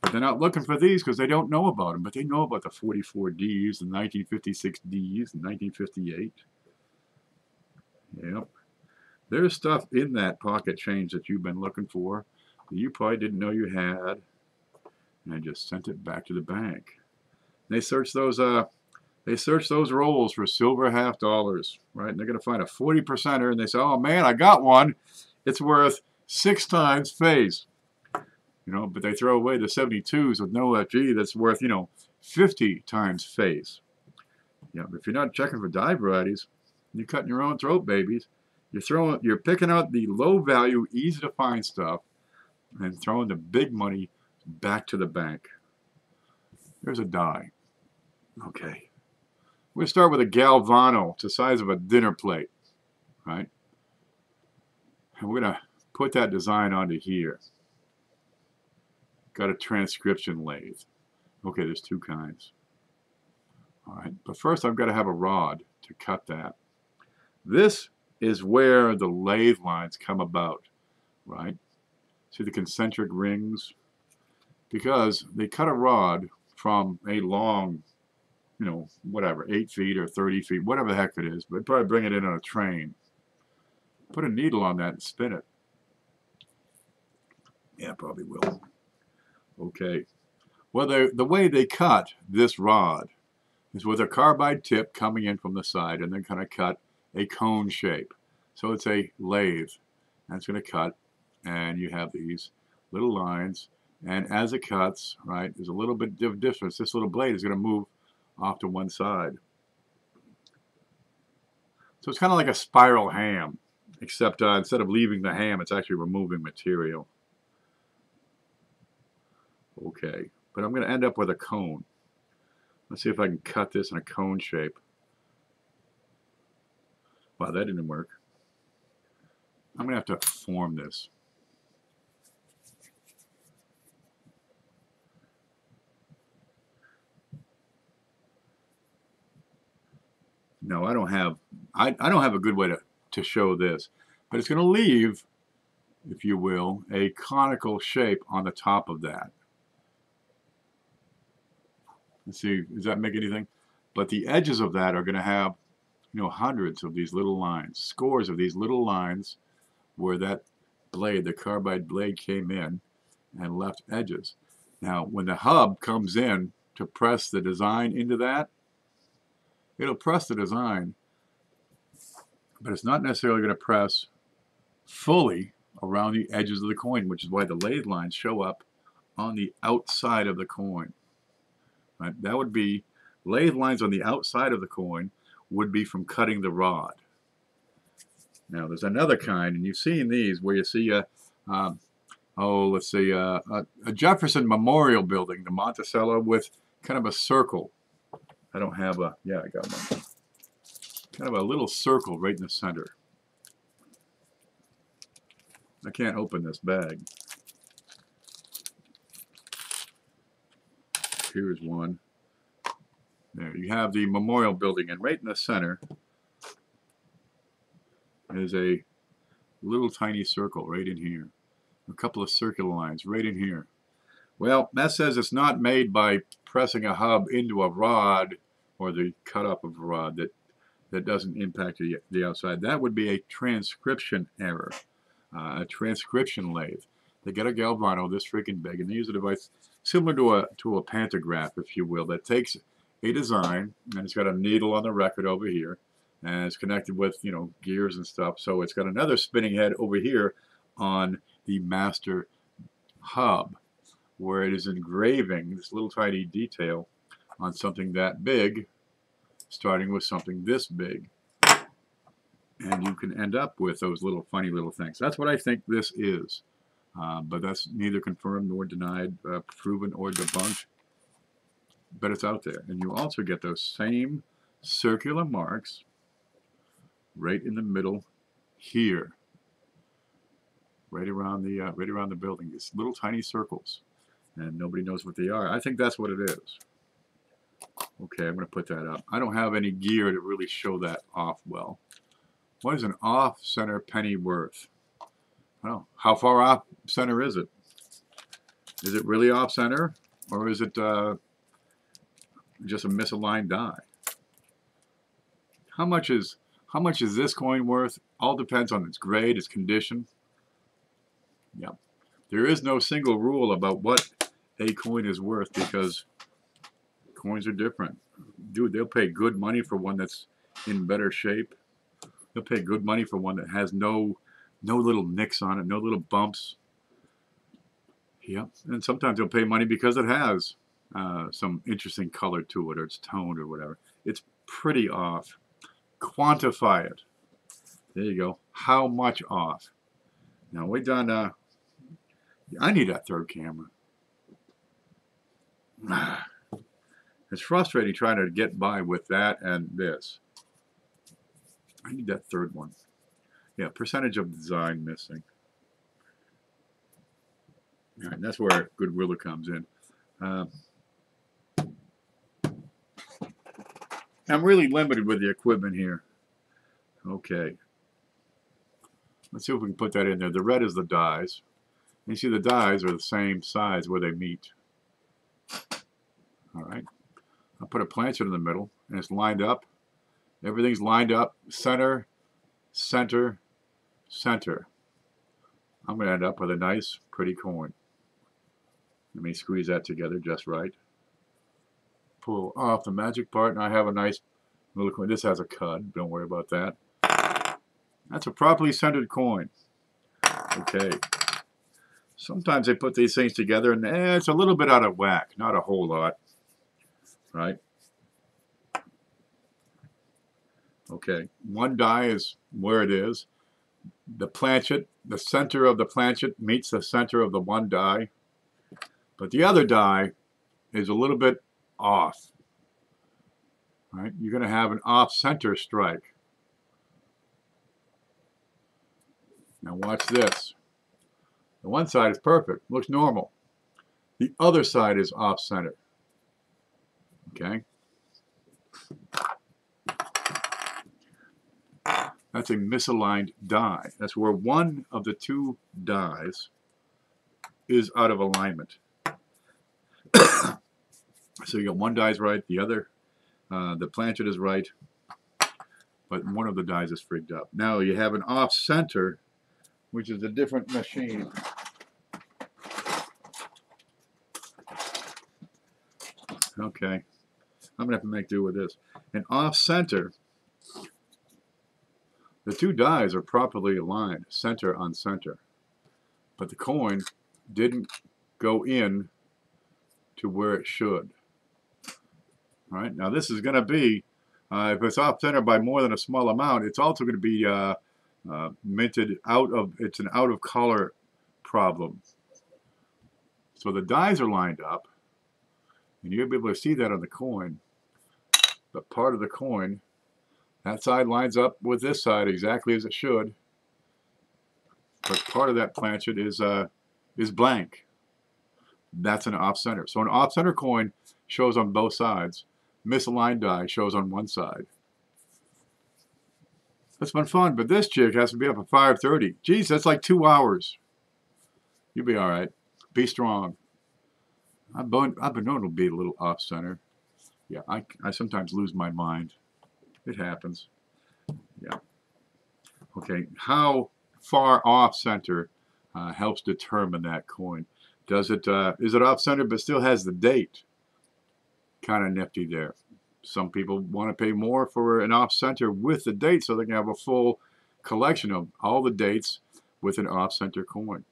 But they're not looking for these because they don't know about them. But they know about the 44Ds, the 1956Ds, and 1958. Yep. There's stuff in that pocket change that you've been looking for that you probably didn't know you had, and just sent it back to the bank. They search those rolls for silver $half, right? And they're going to find a 40%er, and they say, "Oh man, I got one. It's worth 6 times face." But they throw away the 72s with no FG that's worth, 50 times face. If you're not checking for die varieties, you're cutting your own throat, babies. You're picking out the low value, easy to find stuff and throwing the big money back to the bank. There's a die. Okay. We're going to start with a Galvano. It's the size of a dinner plate, right? And we're going to put that design onto here. Got a transcription lathe. Okay, there's 2 kinds. All right, but first I've got to have a rod to cut that. This is where the lathe lines come about, right? See the concentric rings? Because they cut a rod from a long, whatever, 8 feet or 30 feet, whatever the heck it is, but probably bring it in on a train. Put a needle on that and spin it. Yeah, probably will. Okay. Well, the way they cut this rod is with a carbide tip coming in from the side, and they're going to cut a cone shape. So it's a lathe, and it's going to cut, and you have these little lines, and as it cuts, right, there's a little bit of difference. This little blade is going to move off to one side. So it's kind of like a spiral ham, except instead of leaving the ham, it's actually removing material. Okay, but I'm going to end up with a cone. Let's see if I can cut this in a cone shape. Wow, that didn't work. I'm going to have to form this. No, I don't have a good way to show this, but it's going to leave, if you will, a conical shape on the top of that. Let's see, does that make anything? But the edges of that are going to have, you know, hundreds of these little lines, scores of these little lines where that blade, the carbide blade, came in and left edges. Now, when the hub comes in to press the design into that, it'll press the design, but it's not necessarily going to press fully around the edges of the coin, which is why the lathe lines show up on the outside of the coin. Right? That would be, lathe lines on the outside of the coin would be from cutting the rod. Now there's another kind, and you've seen these, where you see a Jefferson Memorial Building, the Monticello, with kind of a circle. I don't have a, yeah, I got one. Kind of a little circle right in the center. I can't open this bag. Here's one. There, you have the Memorial Building, and right in the center is a little tiny circle right in here. A couple of circular lines right in here. Well, that says it's not made by pressing a hub into a rod or the cut up of a rod that doesn't impact the outside. That would be a transcription error, a transcription lathe. They get a galvano this freaking big, and they use a device similar to a pantograph, if you will, that takes a design, and it's got a needle on the record over here, and it's connected with, you know, gears and stuff. So it's got another spinning head over here on the master hub, where it is engraving this little tiny detail on something that big, starting with something this big. And you can end up with those little funny little things. That's what I think this is. But that's neither confirmed nor denied, proven or debunked. But it's out there. And you also get those same circular marks right in the middle here. Right around the building. These little tiny circles. And nobody knows what they are. I think that's what it is. Okay, I'm going to put that up. I don't have any gear to really show that off well. What is an off-center penny worth? Well, how far off-center is it? Is it really off-center? Or is it just a misaligned die? How much is this coin worth? All depends on its grade, its condition. Yeah. There is no single rule about what a coin is worth, because coins are different. Dude, they'll pay good money for one that's in better shape. They'll pay good money for one that has no little nicks on it, no little bumps. Yep. And sometimes they'll pay money because it has some interesting color to it, or it's toned or whatever. It's pretty off. Quantify it. There you go. How much off? Now we're done. I need that third camera. It's frustrating trying to get by with that and this. I need that third one. Yeah, percentage of design missing. All right, that's where Goodwiller comes in. I'm really limited with the equipment here. Okay. Let's see if we can put that in there. The red is the dies. And you see the dies are the same size where they meet. All right. I'll put a planchet in the middle, and it's lined up. Everything's lined up. Center, center, center. I'm going to end up with a nice, pretty coin. Let me squeeze that together just right. Pull off the magic part, and I have a nice little coin. This has a cut. Don't worry about that. That's a properly centered coin. Okay. Sometimes they put these things together, and it's a little bit out of whack. Not a whole lot. Right? Okay. One die is where it is. The planchet, the center of the planchet meets the center of the one die. But the other die is a little bit off. Right? You're going to have an off-center strike. Now watch this. The one side is perfect. Looks normal. The other side is off-center. Okay? That's a misaligned die. That's where one of the two dies is out of alignment. So you got one die's right, the other, the planchet is right, but one of the dies is frigged up. Now you have an off-center, which is a different machine. Okay, I'm gonna have to make do with this. An off-center, the two dies are properly aligned, center on center, but the coin didn't go in to where it should. All right, now this is going to be, if it's off center by more than a small amount, it's also going to be minted out of, it's an out of color problem. So the dies are lined up, and you'll be able to see that on the coin. But part of the coin, that side lines up with this side exactly as it should. But part of that planchet is blank. That's an off-center. So an off-center coin shows on both sides. Misaligned die shows on one side. That's been fun, but this chick has to be up at 5:30. Geez, that's like 2 hours. You'll be all right. Be strong. I've been known to be a little off-center. Yeah, I sometimes lose my mind. It happens. Yeah. Okay, how far off-center helps determine that coin? Is it off-center but still has the date? Kind of nifty there. Some people want to pay more for an off-center with the date so they can have a full collection of all the dates with an off-center coin.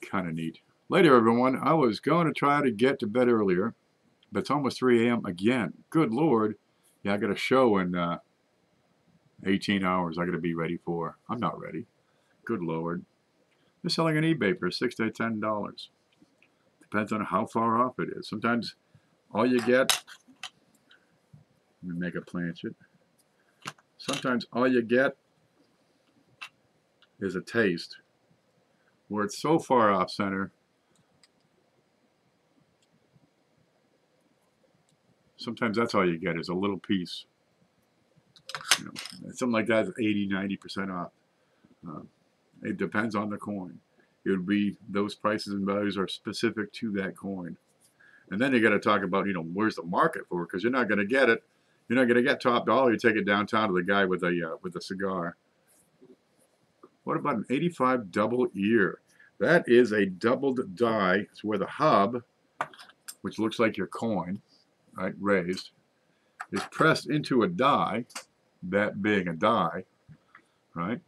Kind of neat. Later, everyone, I was going to try to get to bed earlier, but it's almost 3 a.m. again. Good Lord. Yeah, I got a show in 18 hours I got to be ready for. I'm not ready. Good Lord. They're selling on eBay for $6 to $10. Depends on how far off it is. Sometimes all you get, let me make a planchet. Sometimes all you get is a taste where it's so far off center. Sometimes that's all you get is a little piece. You know, something like that is 80, 90% off. It depends on the coin. It would be, those prices and values are specific to that coin. And then you got to talk about, you know, where's the market for it? Because you're not going to get it. You're not going to get top dollar. You take it downtown to the guy with a cigar. What about an 85 double ear? That is a doubled die. It's where the hub, which looks like your coin, right, raised, is pressed into a die, that big a die, right?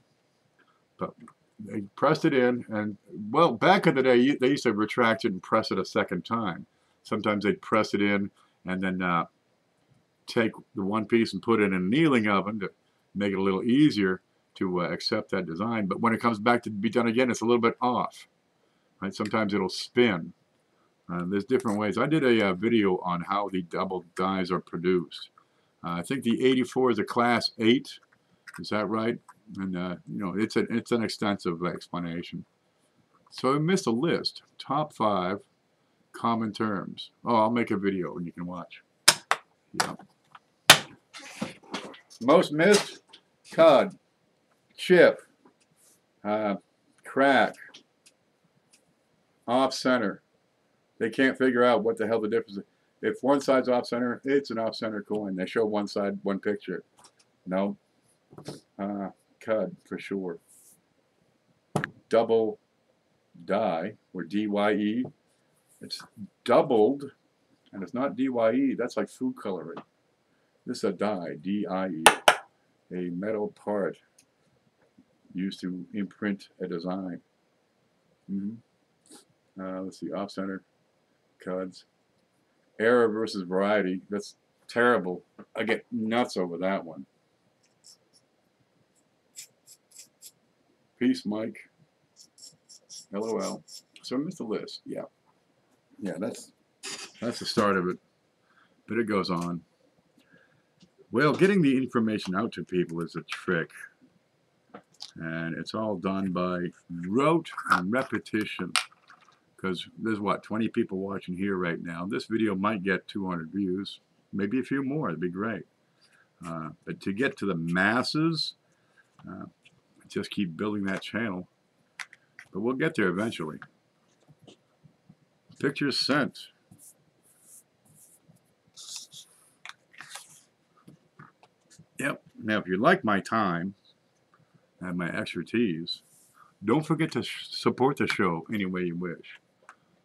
But they pressed it in, and well, back in the day, they used to retract it and press it a second time. Sometimes they'd press it in and then take the one piece and put it in a annealing oven to make it a little easier to accept that design. But when it comes back to be done again, it's a little bit off, right? Sometimes it'll spin. There's different ways. I did a video on how the double dies are produced. I think the 84 is a class 8. Is that right? And you know, it's an extensive explanation. So I missed a list. Top 5 common terms. Oh, I'll make a video and you can watch. Yeah. Most missed: cud, chip, crack, off center. They can't figure out what the hell the difference is. If one side's off center, it's an off center coin. They show one side, one picture. No. Cud for sure. Double die, or DYE. It's doubled, and it's not DYE. That's like food coloring. This is a die, DIE, a metal part used to imprint a design. Let's see, off center, cuds. Error versus variety. That's terrible. I get nuts over that one. Peace, Mike. LOL. So I missed the list. Yeah. Yeah, that's the start of it. But it goes on. Well, getting the information out to people is a trick. And it's all done by rote and repetition. Because there's, what, 20 people watching here right now. This video might get 200 views. Maybe a few more. It'd be great. But to get to the masses, just keep building that channel. But we'll get there eventually. Pictures sent. Yep. Now, if you like my time and my expertise, don't forget to support the show any way you wish.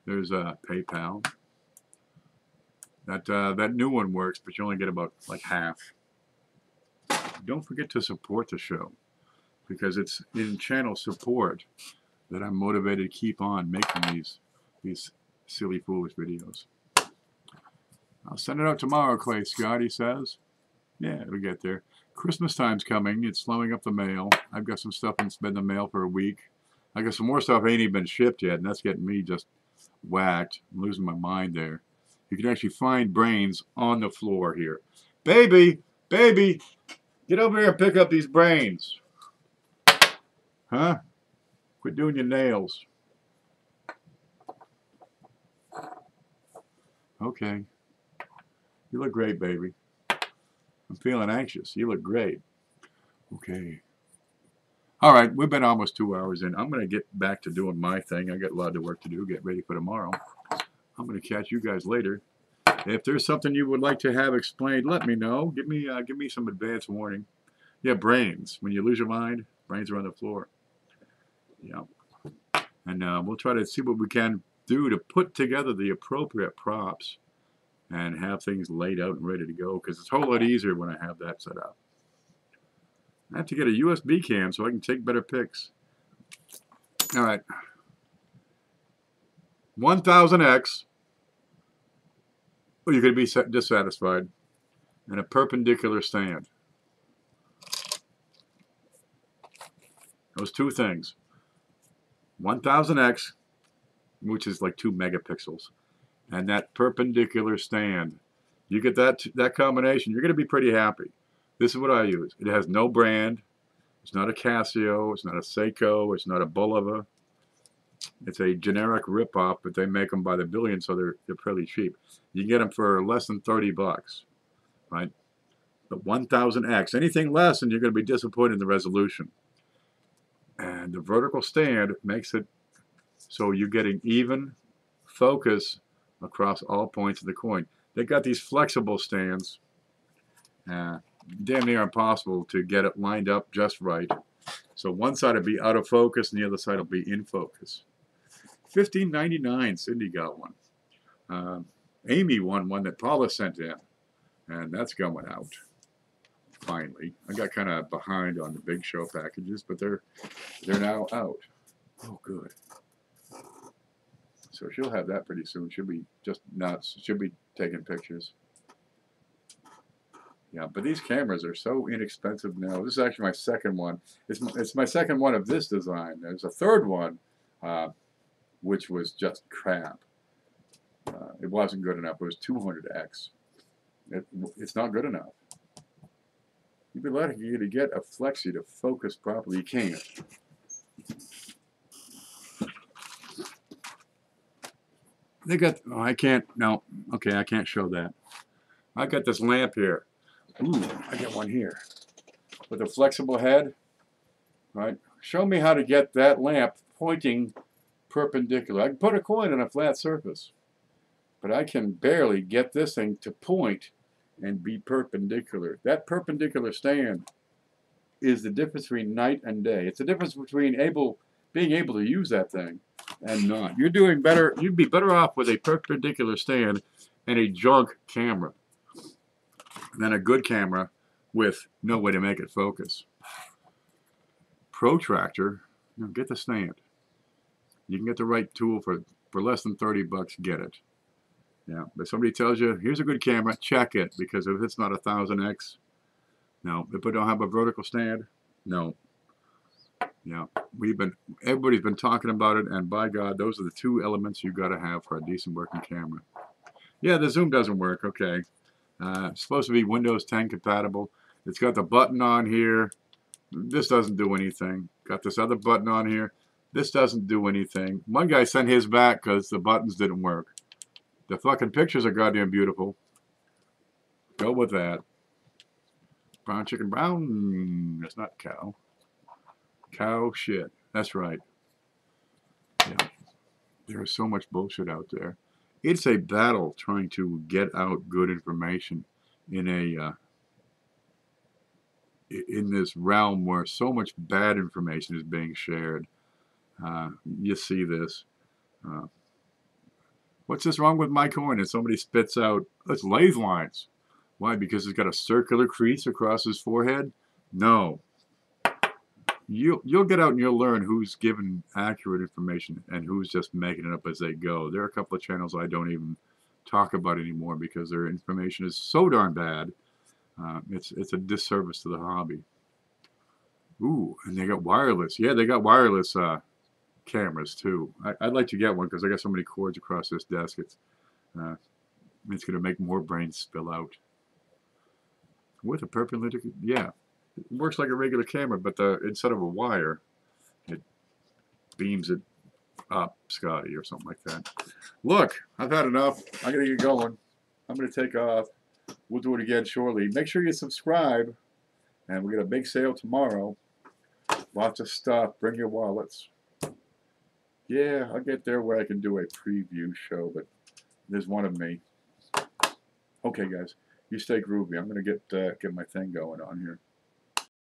There's PayPal. That new one works, but you only get about like half. Don't forget to support the show, because it's in channel support that I'm motivated to keep on making these silly, foolish videos. I'll send it out tomorrow, Clay Scott, he says. Yeah, it'll get there. Christmas time's coming. It's slowing up the mail. I've got some stuff that's been in the mail for a week. I got some more stuff ain't even been shipped yet, and that's getting me just whacked. I'm losing my mind there. You can actually find brains on the floor here. Baby, baby, get over here and pick up these brains. Huh? Quit doing your nails. Okay. You look great, baby. I'm feeling anxious. You look great. Okay. All right, we've been almost 2 hours in. I'm going to get back to doing my thing. I got a lot of work to do. Get ready for tomorrow. I'm going to catch you guys later. If there's something you would like to have explained, let me know. Give me some advance warning. Yeah, brains. When you lose your mind, brains are on the floor. Yeah. And we'll try to see what we can do to put together the appropriate props and have things laid out and ready to go, because it's a whole lot easier when I have that set up. I have to get a USB cam so I can take better pics. All right. 1000x. Or you could be dissatisfied. And a perpendicular stand. Those two things. 1000x, which is like 2 megapixels. And that perpendicular stand. You get that combination, you're going to be pretty happy. This is what I use. It has no brand. It's not a Casio. It's not a Seiko. It's not a Bulova. It's a generic ripoff, but they make them by the billion, so they're fairly cheap. You can get them for less than 30 bucks, right? But 1000x, anything less, and you're going to be disappointed in the resolution. And the vertical stand makes it so you're getting even focus across all points of the coin. They got these flexible stands. Damn near impossible to get it lined up just right. So one side will be out of focus and the other side will be in focus. $15.99. Cindy got one. Amy won one that Paula sent in, and that's going out finally. I got kind of behind on the big show packages, but they're now out. Oh, good. So she'll have that pretty soon. She'll be just nuts. She'll be taking pictures. Yeah, but these cameras are so inexpensive now. This is actually my second one. It's my second one of this design. There's a third one, which was just crap. It wasn't good enough. It was 200x. It's not good enough. You'd be lucky to get a flexi to focus properly. You can't. They got, oh, I can't, no. Okay, I can't show that. I got this lamp here. Ooh, I got one here. With a flexible head, right? Show me how to get that lamp pointing perpendicular. I can put a coin on a flat surface, but I can barely get this thing to point and be perpendicular. That perpendicular stand is the difference between night and day. It's the difference between being able to use that thing and not. You're doing better. You'd be better off with a perpendicular stand and a junk camera than a good camera with no way to make it focus. Protractor, get the stand. You can get the right tool for less than 30 bucks, get it. Yeah, but somebody tells you, here's a good camera, check it, because if it's not 1000x, no. If it don't have a vertical stand, no. Yeah, everybody's been talking about it, and by God, those are the two elements you got to have for a decent working camera. Yeah, the zoom doesn't work, okay. It's supposed to be Windows 10 compatible. It's got the button on here. This doesn't do anything. Got this other button on here. This doesn't do anything. One guy sent his back because the buttons didn't work. The fucking pictures are goddamn beautiful. Go with that. Brown chicken brown. That's not cow. Cow shit. That's right. Yeah. There is so much bullshit out there. It's a battle trying to get out good information in a in this realm where so much bad information is being shared. You see this. Uh, what's this wrong with my coin? And somebody spits out, it's lathe lines. Why? Because it's got a circular crease across his forehead? No. You'll get out and you'll learn who's given accurate information and who's just making it up as they go. There are a couple of channels I don't even talk about anymore because their information is so darn bad. It's a disservice to the hobby. Ooh, and they got wireless. Yeah, they got wireless cameras too. I'd like to get one because I got so many cords across this desk. It's going to make more brains spill out. With a perpendicular, yeah, it works like a regular camera, but instead of a wire, it beams it up, Scotty, or something like that. Look, I've had enough. I gotta get going. I'm gonna take off. We'll do it again shortly. Make sure you subscribe, and we got a big sale tomorrow. Lots of stuff. Bring your wallets. Yeah, I'll get there where I can do a preview show, but there's one of me. Okay, guys, you stay groovy. I'm gonna get my thing going on here.